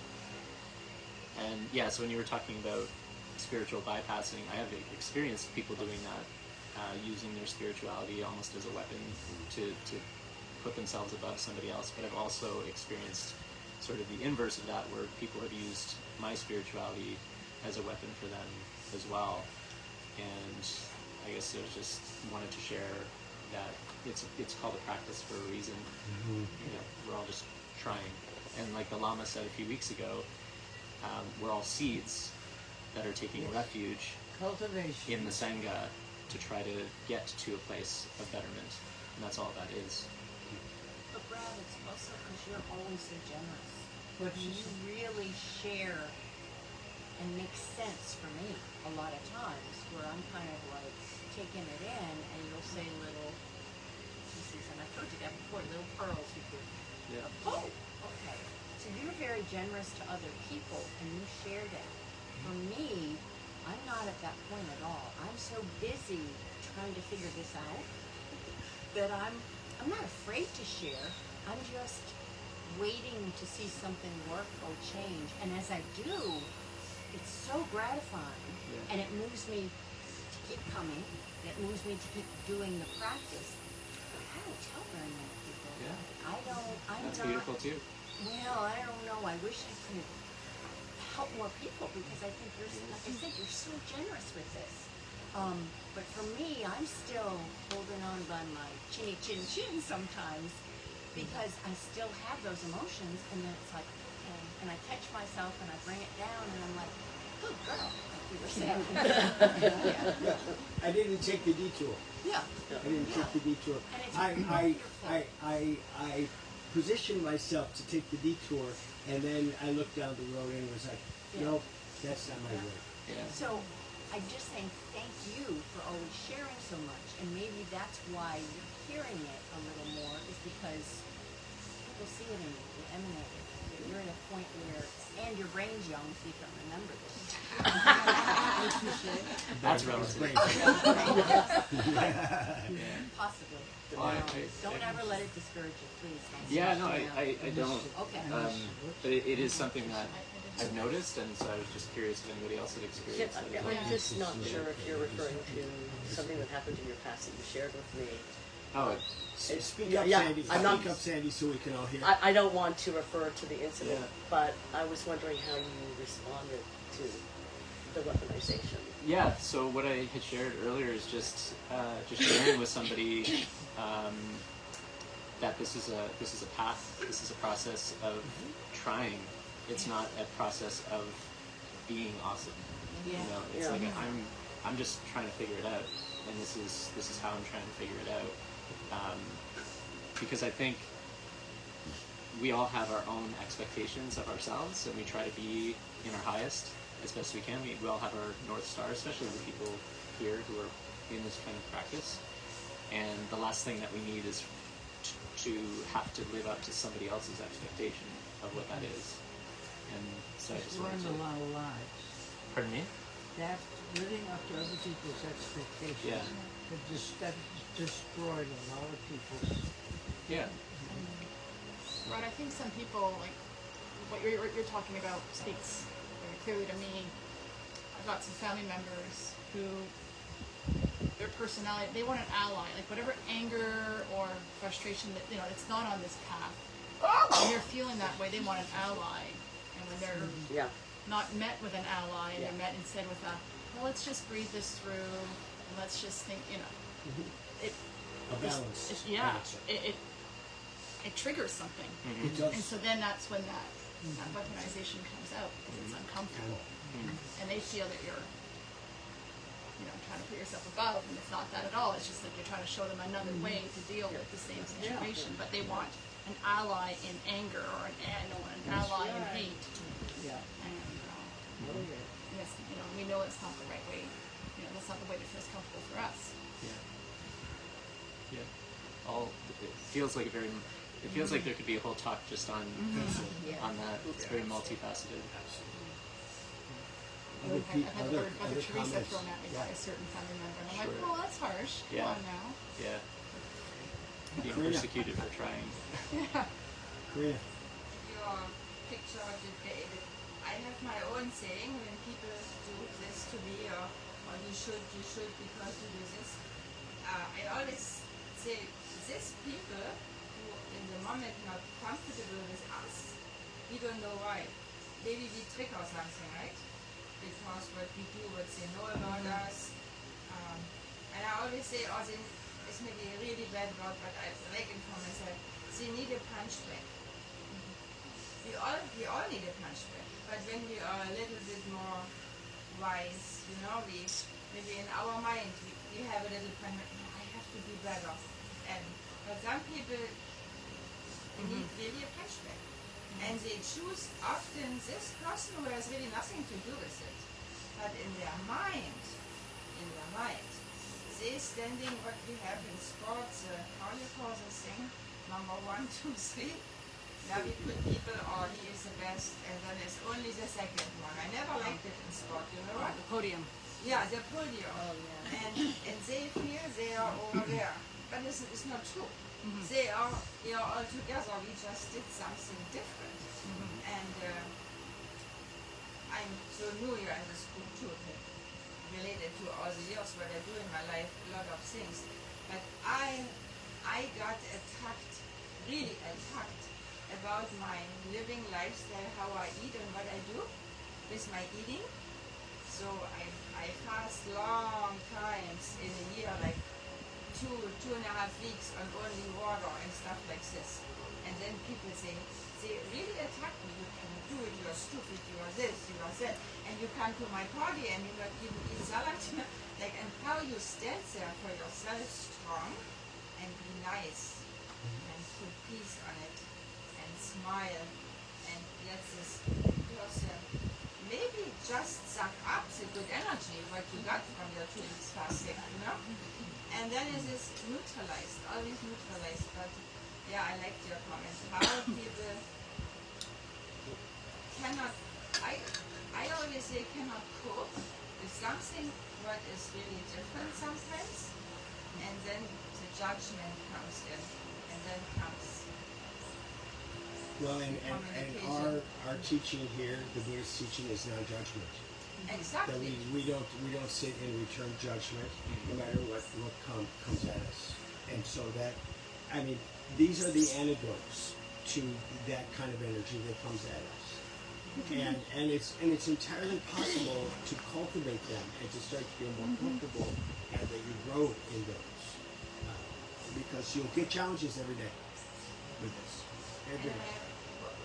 And yeah, so when you were talking about spiritual bypassing, I have experienced people doing that, using their spirituality almost as a weapon to put themselves above somebody else. But I've also experienced sort of the inverse of that, where people have used my spirituality as a weapon for them as well. And I guess I just wanted to share that it's called a practice for a reason. You know, we're all just trying. And like the Lama said a few weeks ago, we're all seeds that are taking refuge in the Sangha to try to get to a place of betterment. And that's all that is. But Brad, it's also because you're always so generous. You really share and make sense for me a lot of times, where I'm kind of like taking it in, and you'll say little pieces, and I told you that before, little pearls you could, oh, okay. So you're very generous to other people, and you share that. For me, I'm not at that point at all. I'm so busy trying to figure this out that I'm not afraid to share. I'm just waiting to see something work or change. And as I do, it's so gratifying, and it moves me to keep coming. It moves me to keep doing the practice. But I don't tell very many people. That's beautiful too. Well, I don't know. I wish I could help more people, because I think you're, like I said, you're so generous with this. But for me, I'm still holding on by my chinny chin chin sometimes, because I still have those emotions, and then it's like, okay, and I catch myself and I bring it down, and I'm like, good girl, like you were saying. I didn't take the detour. Yeah. I didn't take the detour. I positioned myself to take the detour, and then I looked down the road and was like, nope, that's not my way. So I'm just saying thank you for always sharing so much, and maybe that's why you're hearing it a little more, is because People see it in you. You emanate it. You're in a point where, and your brain's young, so you can remember this. That's relative. Possibly. Don't ever let it discourage you, please. Don't Yeah, stop no, doing I don't. Okay. But it is something that I've noticed, and so I was just curious if anybody else had experienced it. I'm just not sure if you're referring to something that happened in your past that you shared with me. Oh, Speak up, yeah, Sandy. I'm not- Speak up, Sandy, so we can all hear. I don't want to refer to the incident, but I was wondering how you responded to the weaponization. yeah. So what I had shared earlier is just sharing with somebody that this is a path, this is a process of trying. It's not a process of being awesome. You know, it's like I'm just trying to figure it out, and this is how I'm trying to figure it out. Because I think we all have our own expectations of ourselves, and we try to be in our highest as best we can. We all have our North Star, especially the people here who are in this kind of practice. And the last thing that we need is to have to live up to somebody else's expectation of what that is. And so I just wanted Learned to... a lot of lies. Pardon me? That living up to other people's expectations that destroyed a lot of people's. Yeah. Rod, I think some people, like, what you're talking about speaks very clearly to me. I've got some family members who, their personality, they want an ally, like whatever anger or frustration that, you know, it's not on this path. When they're feeling that way, they want an ally. And when they're not met with an ally, and they're met instead with a, well, let's just breathe this through, and let's just think, you know, A balance. It triggers something. It does. And so then that's when that weaponization comes out, because it's uncomfortable. And they feel that you're, you know, trying to put yourself above, and it's not that at all. It's just that you're trying to show them another way to deal with the same situation. But they want an ally in anger, or an ally in hate. Yeah. And yes, you know, we know it's not the right way. You know, that's not the way that feels comfortable for us. Yeah. It feels like it feels like there could be a whole talk just on that. It's very multifaceted. Other I've had the word Teresa comments. thrown at me by a certain family member, and I'm like, well, that's harsh. Come on now. Yeah. Being persecuted for trying. Karina. Your picture of the day, I have my own saying when people do this to me, or you should because you do this. I always say, these people who in the moment not comfortable with us, we don't know why. Maybe we trick or something, right? Because what we do, what they know about us. And I always say, it's maybe a really bad word, but I like it for myself. They need a punch back. We all need a punch back. But when we are a little bit more wise, you know, maybe in our mind we have a little punch back. No, I have to be better. But some people need really a punch back. And they choose often this person who has really nothing to do with it. But in their mind, they standing what we have in sports, how you call this thing, number 1, 2, 3. Now we put people, oh, he is the best, and then it's only the second one. I never liked it in sport, you know what? The podium. Yeah, the podium. Oh, yeah. And they feel they are over there. But it's not true. They are all together. We just did something different. And I'm so new here in this group too, related to all the years what I do in my life, a lot of things. But I got attacked, really attacked, about my living lifestyle, how I eat and what I do with my eating. So I fast long times in a year, like 2.5 weeks on only water and stuff like this. And then people say, they really attack me. You can do it, you're stupid, you are this, you are that. And you come to my party and you not even eat salad. Like, and how you stand there for yourself strong and be nice and put peace on it and smile and let this person maybe just suck up the good energy what you got from your 2 weeks fasting, you know? And then it is neutralized, always neutralized. But Yeah, I liked your comment. How people cannot, I always say cannot cope with something what is really different sometimes, and then the judgment comes in, and then comes Well, and communication. our teaching here, the Buddhist teaching, is non-judgment. That Exactly. we don't sit and return judgment, no matter what comes at us. And so that, I mean, these are the antidotes to that kind of energy that comes at us. And it's entirely possible to cultivate them and to start to feel more comfortable, and that you grow in those, because you'll get challenges every day with this. Every And I day. have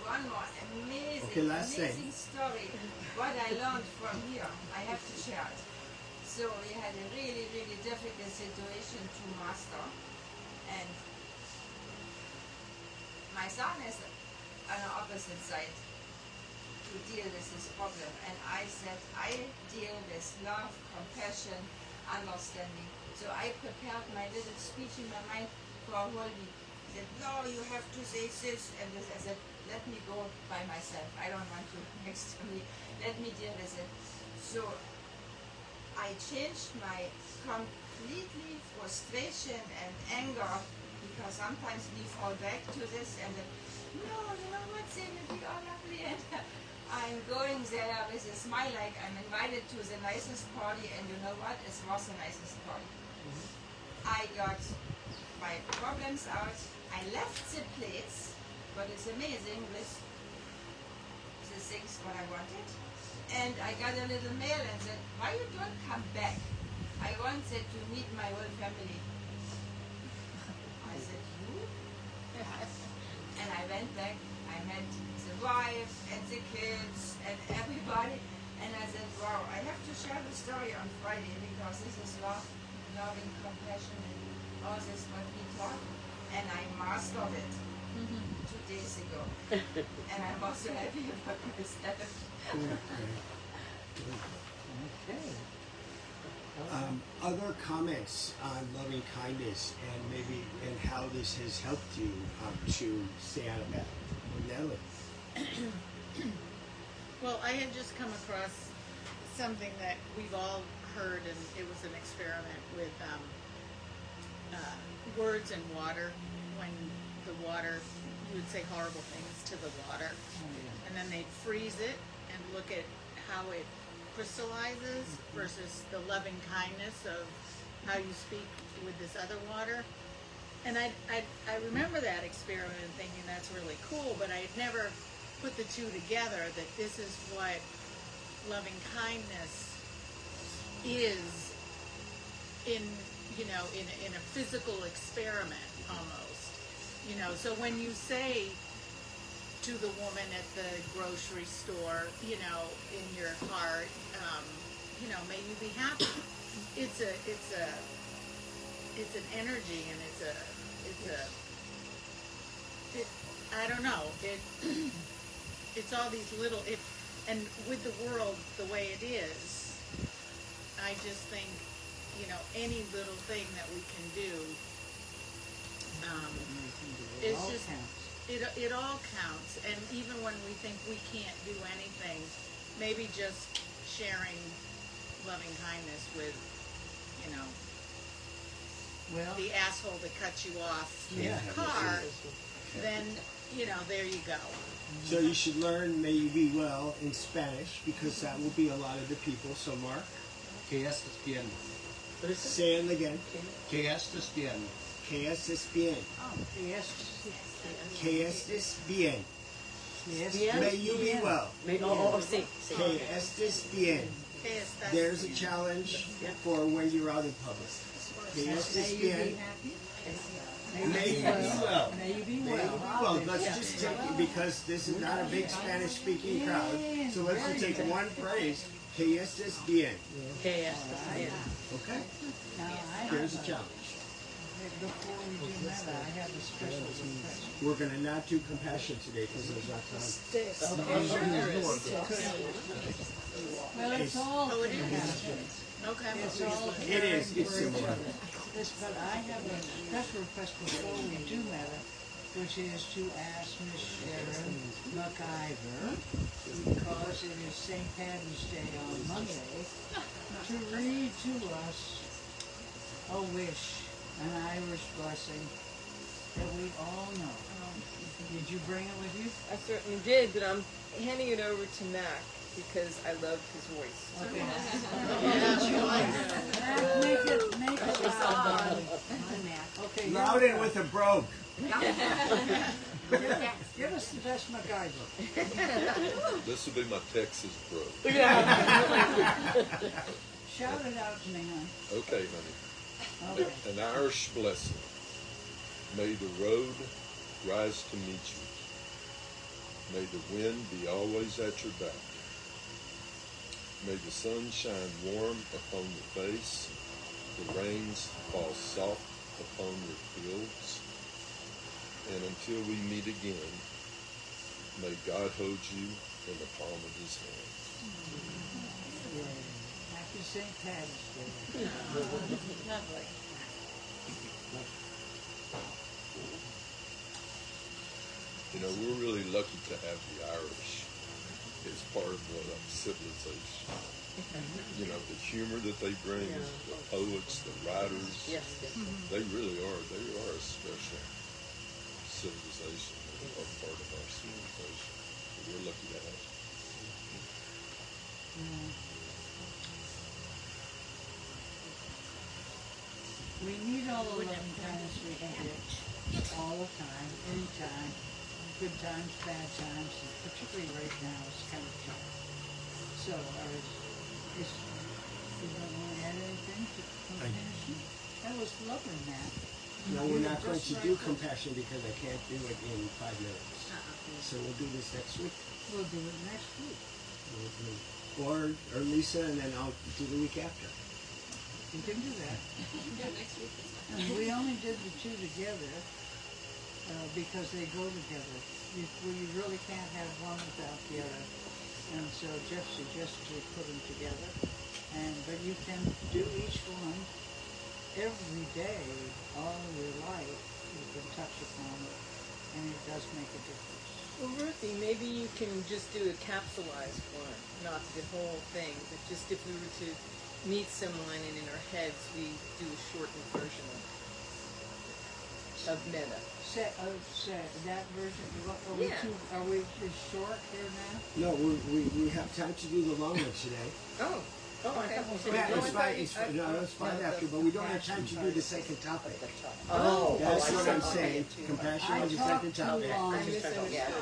one more amazing, Okay, last thing. amazing story. What I learned from here, I have to share it. So we had a really, really difficult situation to master, and my son is on the opposite side to deal with this problem. And I said, I deal with love, compassion, understanding. So I prepared my little speech in my mind for a whole week. I said, no, you have to say this and this. I said, let me go by myself. I don't want you next to me. Let me deal with it. So I changed my completely frustration and anger, because sometimes we fall back to this and then, no, you know what, they will be all lovely, and I'm going there with a smile like I'm invited to the nicest party, and you know what, it was the nicest party. I got my problems out, I left the place, but it's amazing with the things what I wanted. And I got a little mail and said, why you don't come back? I wanted to meet my whole family. I said, you? And I went back, I met the wife and the kids and everybody. And I said, wow, I have to share the story on Friday, because this is love, loving compassion, and all this what we taught. And I mastered it 2 days ago. And I'm also happy about myself. Okay. Other comments on loving kindness and maybe and how this has helped you to stay out of that? Natalie. Well, I had just come across something that we've all heard, and it was an experiment with words and water. When the water, you would say horrible things to the water, and then they'd freeze it and look at how it crystallizes versus the loving kindness of how you speak with this other water. And I remember that experiment and thinking that's really cool, but I had never put the two together, that this is what loving kindness is in, you know, in a physical experiment almost. You know, so when you say to the woman at the grocery store, you know, in your heart, you know, may you be happy. It's an energy, and I don't know. It's all these little, and with the world the way it is, I just think, you know, any little thing that we can do, it's just, it all counts. And even when we think we can't do anything, maybe just sharing loving kindness with, you know, the asshole that cuts you off in the car, then, you know, there you go. So you should learn "May you be well" in Spanish, because that will be a lot of the people. So Mark, Que estés bien. say it again. Que estés bien. Que estés bien. Que estés bien. May you be well. Que estés bien. There's a challenge for when you're out in public. Que estés bien. May you be well. May you be May you well. be well. Let's just take it, because this is not a big Spanish-speaking crowd. So let's just take one phrase. Que estés bien. Okay? Here's a challenge. Before we do that, I have a special request. We're going to not do compassion today because there's not time. Well, it's all compassion. Okay. It's all It is. It's similar. But I have a special request before we do meta. which is to ask Miss Sharon McIver, because it is St. Patty's Day on Monday, to read to us a wish, an Irish blessing that we all know. Did you bring it with you? I certainly did, but I'm handing it over to Mac because I love his voice. Okay. Make it loud. Okay. Loud and with a brogue. Give us the best MacGyver. This will be my Texas bro. Shout it out to me, hon. Okay, honey. Okay. An Irish blessing. May the road rise to meet you. May the wind be always at your back. May the sun shine warm upon your face. The rains fall soft upon your fields. And until we meet again, may God hold you in the palm of his hand. Happy St. Patty's Day. Lovely. You know, we're really lucky to have the Irish as part of our civilization. You know, the humor that they bring, the poets, the writers, they really are. They are a special civilization, or part of our civilization. We're lucky to have it. We need all the loving kindness we can get all the time, anytime. Good times, bad times, and particularly right now, it's kind of tough. So, you don't want to add anything to compassion? That was lovely, Matt. No, we're not going to do compassion because I can't do it in 5 minutes. So we'll do this next week. We'll do it next week. Or Lisa, and then I'll do the week after. You can do that. Yeah, next week. And we only did the two together because they go together. You really can't have one without the other. And so Jeff suggested we put them together. But you can do each one every day, all of your life. You can touch upon it, and it does make a difference. Well, Ruthie, maybe you can just do a capsulized one, not the whole thing, but just if we were to meet someone and in our heads we do a shortened version of metta. That version. Are we short here now? No, we have time to do the long one today. Oh, okay. It's fine after, but we don't have time to do the second topic. Oh, that's what I'm saying. Compassion is the second topic.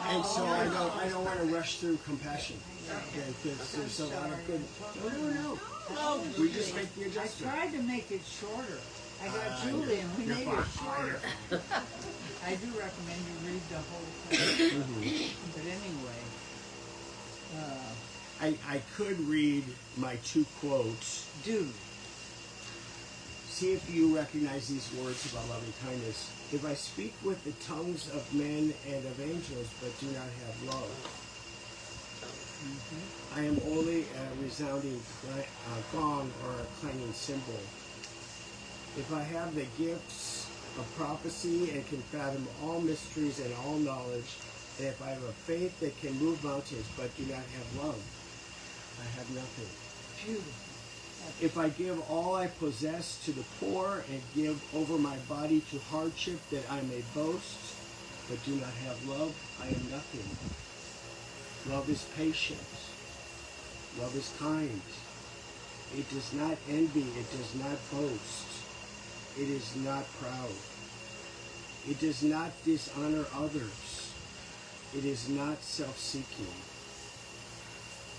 And so I don't want to rush through compassion. There's a lot of good. No. We just make the adjustment. I tried to make it shorter. I got Julie and we made it shorter. I do recommend you read the whole thing. But anyway. I could read my 2 quotes. Do. See if you recognize these words about loving kindness. If I speak with the tongues of men and of angels, but do not have love, I am only a resounding gong or a clanging cymbal. If I have the gifts of prophecy and can fathom all mysteries and all knowledge, and if I have a faith that can move mountains but do not have love, I have nothing. Beautiful. If I give all I possess to the poor and give over my body to hardship that I may boast, but do not have love, I am nothing. Love is patient. Love is kind. It does not envy. It does not boast. It is not proud. It does not dishonor others. It is not self-seeking.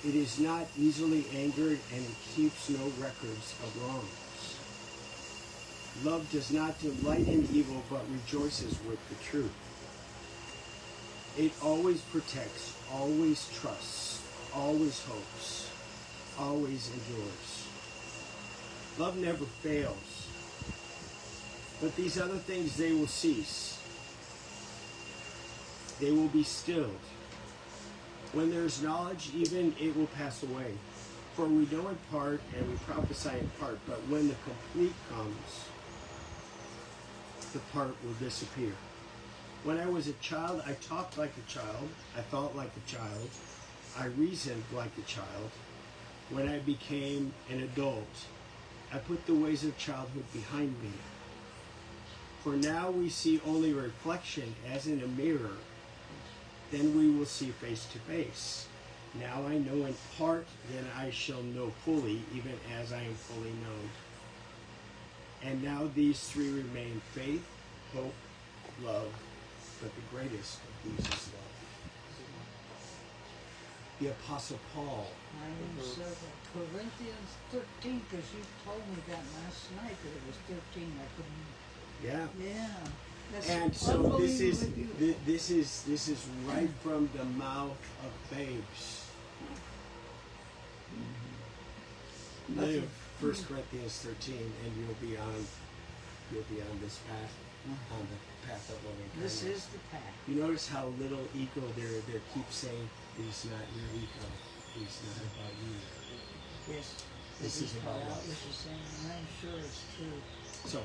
It is not easily angered, and it keeps no records of wrongs. Love does not delight in evil, but rejoices with the truth. It always protects, always trusts, always hopes, always endures. Love never fails. But these other things, they will cease. They will be stilled. When there is knowledge, even it will pass away. For we know in part and we prophesy in part, but when the complete comes, the part will disappear. When I was a child, I talked like a child. I thought like a child. I reasoned like a child. When I became an adult, I put the ways of childhood behind me. For now we see only reflection as in a mirror. Then we will see face to face. Now I know in part, then I shall know fully, even as I am fully known. And now these three remain: faith, hope, love, but the greatest of these is love. The Apostle Paul. I am certain. Corinthians 13, because you told me that last night that it was 13. I couldn't. Yeah. Yeah. That's And so this is unbelievable. this is right from the mouth of babes. Live 1 Corinthians 13, and you'll be on this path, on the path of loving kindness. This is the path. You notice how little ego there keeps saying, "It is not your ego. It is not about you." Yes. This is about love. What you're saying, and I'm sure it's true. So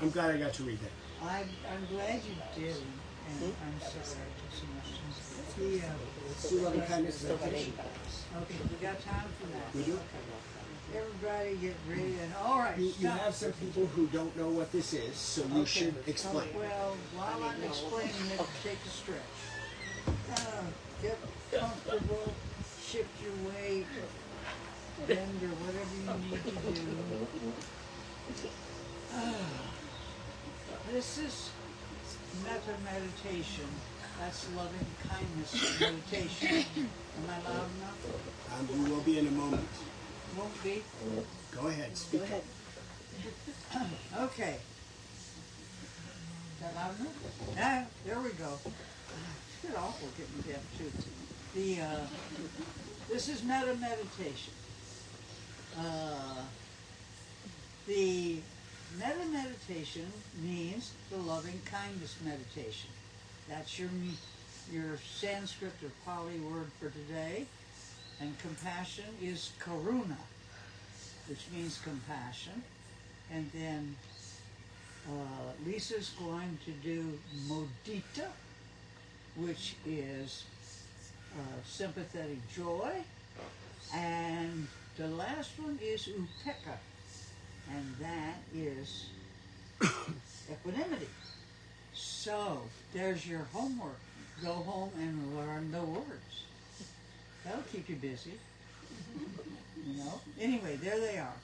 I'm glad I got to read that. I'm glad you did, and I'm sorry I took so much time. Let's do loving kindness meditation. Okay, we got time for that. We do? Okay. Everybody get ready, and all right, You stop. have some people who don't know what this is, so you should explain. Well, while I'm explaining it, take a stretch. Get comfortable, shift your weight, bend or whatever you need to do. This is metta meditation. That's loving kindness meditation. Am I loud enough? You will be in a moment. Won't be? Go ahead, speak. Go ahead. Okay. Is that loud enough? Yeah, there we go. It's good awful getting deaf too. This is metta meditation. The metta meditation means the loving kindness meditation. That's your Sanskrit or Pali word for today. And compassion is karuna, which means compassion. And then Lisa's going to do mudita, which is sympathetic joy. And the last one is upekkha, and that is equanimity. So there's your homework. Go home and learn the words. That'll keep you busy. You know? Anyway, there they are.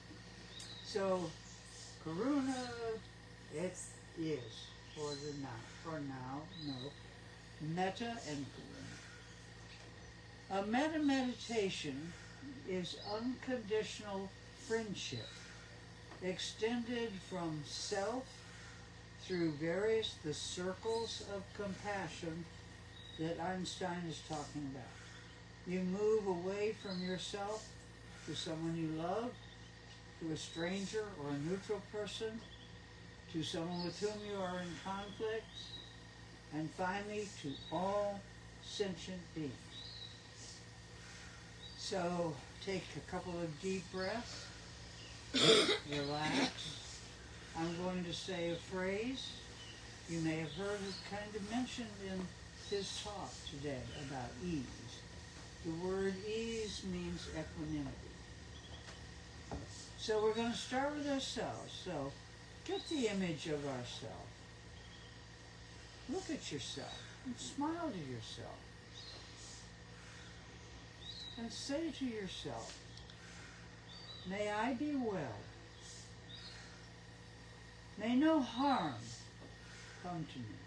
So karuna, it is for the now. For now, no. Metta and karuna. A metta meditation is unconditional friendship, extended from self through the circles of compassion that Einstein is talking about. You move away from yourself to someone you love, to a stranger or a neutral person, to someone with whom you are in conflict, and finally to all sentient beings. So take a couple of deep breaths, relax. I'm going to say a phrase you may have heard it kind of mentioned in his talk today about ease. The word ease means equanimity. So we're going to start with ourselves. So get the image of ourselves. Look at yourself and smile to yourself. And say to yourself, may I be well. May no harm come to me.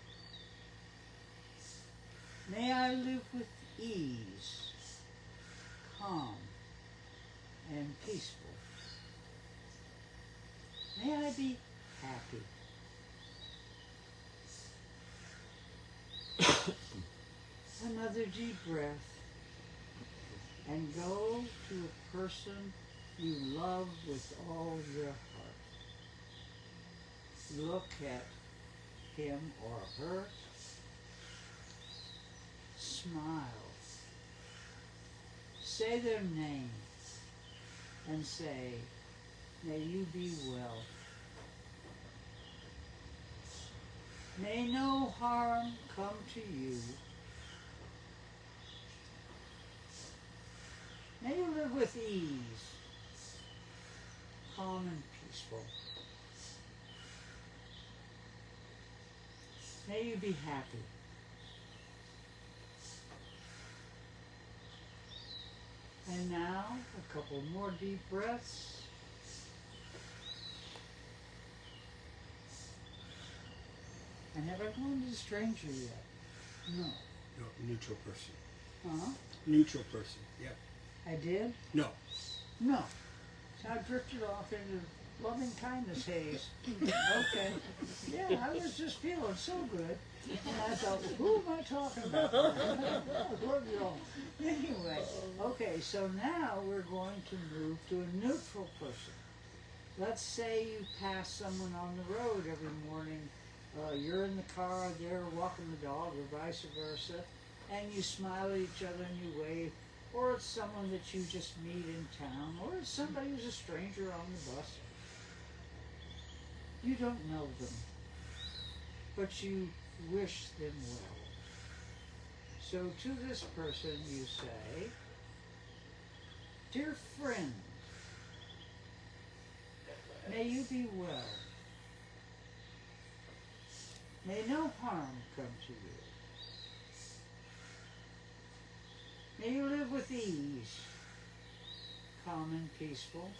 May I live with ease, calm, and peaceful. May I be happy. Another deep breath. And go to a person you love with all your heart. Look at him or her. Smile. Say their name and say, may you be well. May no harm come to you. May you live with ease, calm and peaceful. May you be happy. And now, a couple more deep breaths. And have I gone to the stranger yet? No. No, neutral person. Huh? Neutral person. Yep. I did? No. No. So I drifted off into loving kindness haze. Okay. Yeah, I was just feeling so good. And I thought, who am I talking about? Anyway, okay, so now we're going to move to a neutral person. Let's say you pass someone on the road every morning. You're in the car, they're walking the dog, or vice versa, and you smile at each other and you wave. Or it's someone that you just meet in town, or it's somebody who's a stranger on the bus. You don't know them, but you wish them well. So to this person you say, "Dear friend, may you be well. May no harm come to you. May you live with ease, calm and peaceful.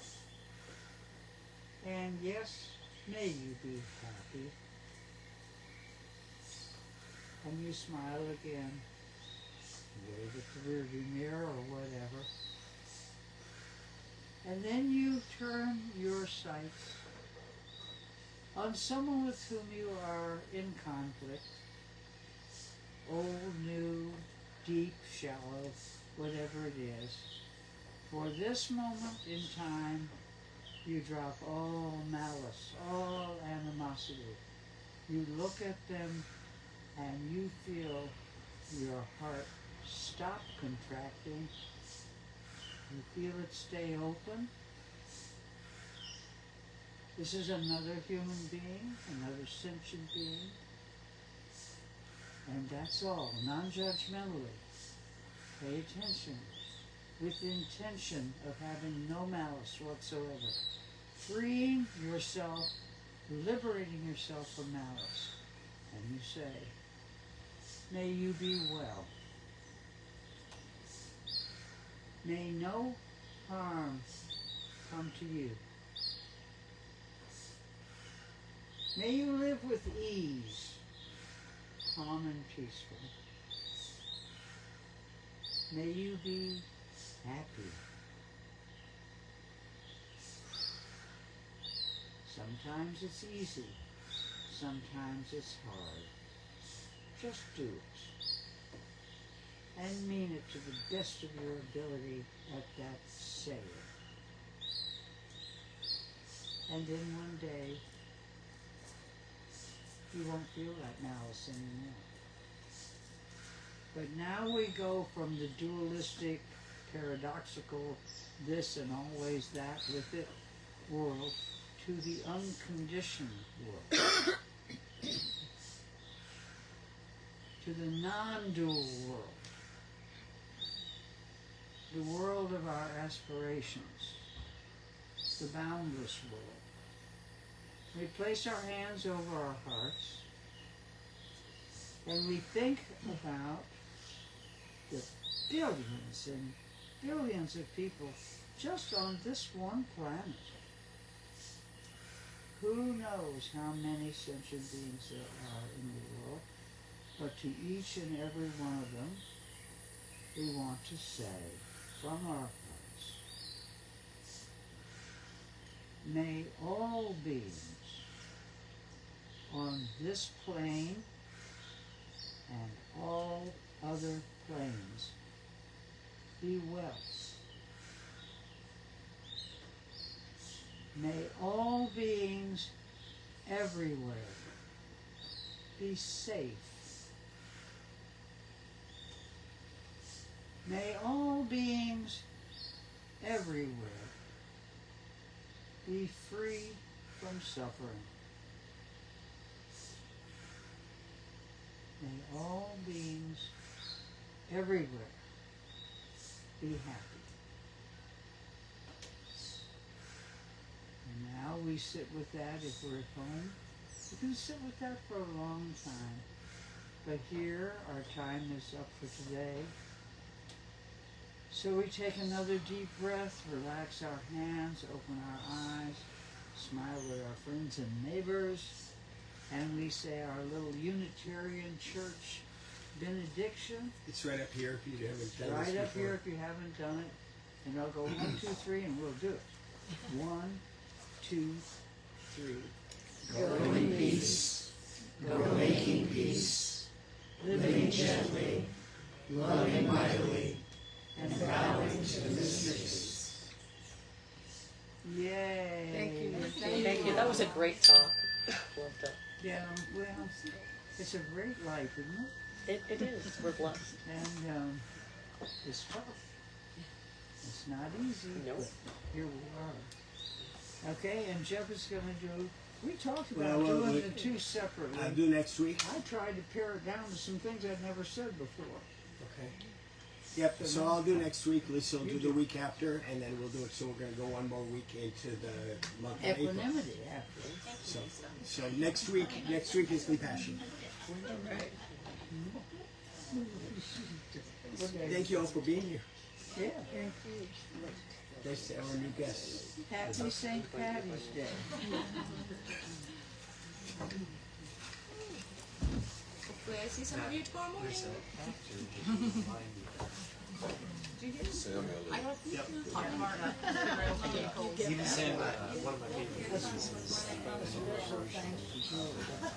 And yes, may you be happy." And you smile again, wave at the rearview mirror or whatever. And then you turn your sights on someone with whom you are in conflict, old, new, deep, shallow, whatever it is. For this moment in time, you drop all malice, all animosity. You look at them and you feel your heart stop contracting. You feel it stay open. This is another human being, another sentient being. And that's all, non-judgmentally. Pay attention, with the intention of having no malice whatsoever. Freeing yourself, liberating yourself from malice. And you say, "May you be well. May no harm come to you. May you live with ease, calm and peaceful. May you be happy. Sometimes it's easy, sometimes it's hard. Just do it. And mean it to the best of your ability at that saying. And then one day, you won't feel that malice anymore. But now we go from the dualistic, paradoxical, this and always that with it world to the unconditioned world. To the non-dual world. The world of our aspirations. The boundless world. We place our hands over our hearts and we think about the billions and billions of people just on this one planet. Who knows how many sentient beings there are in the world, but to each and every one of them, we want to say from our hearts, may all beings on this plane and all other planes be well. May all beings everywhere be safe. May all beings everywhere be free from suffering. May all beings everywhere be happy. And now we sit with that if we're at home. We can sit with that for a long time. But here, our time is up for today. So we take another deep breath, relax our hands, open our eyes, smile with our friends and neighbors, and we say our little Unitarian Church benediction. It's right up here if you haven't done Right this up before. here if you haven't done it. And I'll go 1, 2, 3, and we'll do it. 1, 2, 3. Go in peace, go making peace, living gently, loving mightily, and bowing to the mysteries. Yay! Thank you. Thank you. That was a great talk. Loved it. Yeah, well, it's a great life, isn't it? It is. We're blessed. And it's tough. It's not easy. Nope. But here we are. Okay, and Jeff is going to do. We talked about Well, doing the two separately. I'll do next week. I tried to pare it down to some things I'd never said before. Okay. Yep, so I'll do next week. Lisa will do the week after, and then we'll do it. So we're going to go one more week into the month of April. Equanimity after. So next week is compassion. All right. Thank you all for being here. Yeah, thank you. Nice to have our new guests. Happy St. Patty's Day. Hopefully I see some of you tomorrow morning. Did you hear? Samuel. I don't think you talked Martin. Even Sam, one of my favorites.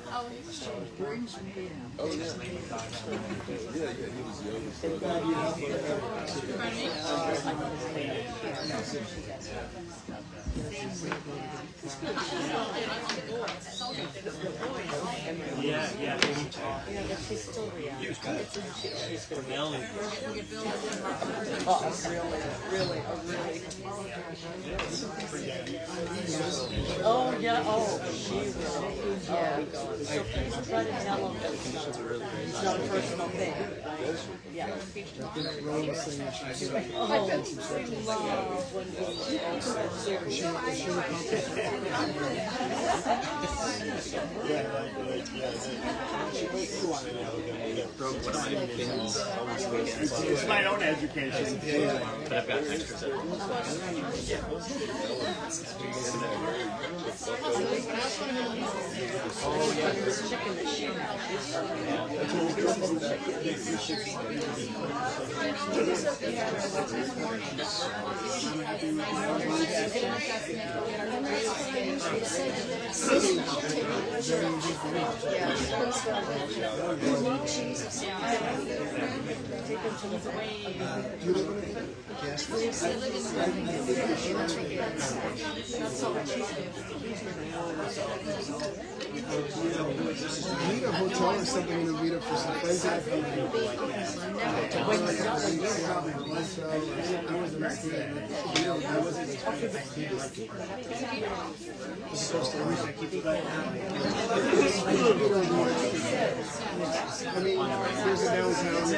Oh, She brings me in. Oh, yeah. Yeah, he was the oldest brother. Yeah. Yeah, but she's still reality. Oh, yeah, she will. Yeah. So please try to tell them that it's not a personal thing. Yeah. Oh, we love when It's my own education. But I've got extras at home. Oh, yeah. This chicken that she Vita Hotel or something in the Vita for some friends I have. I mean, there's a downtown.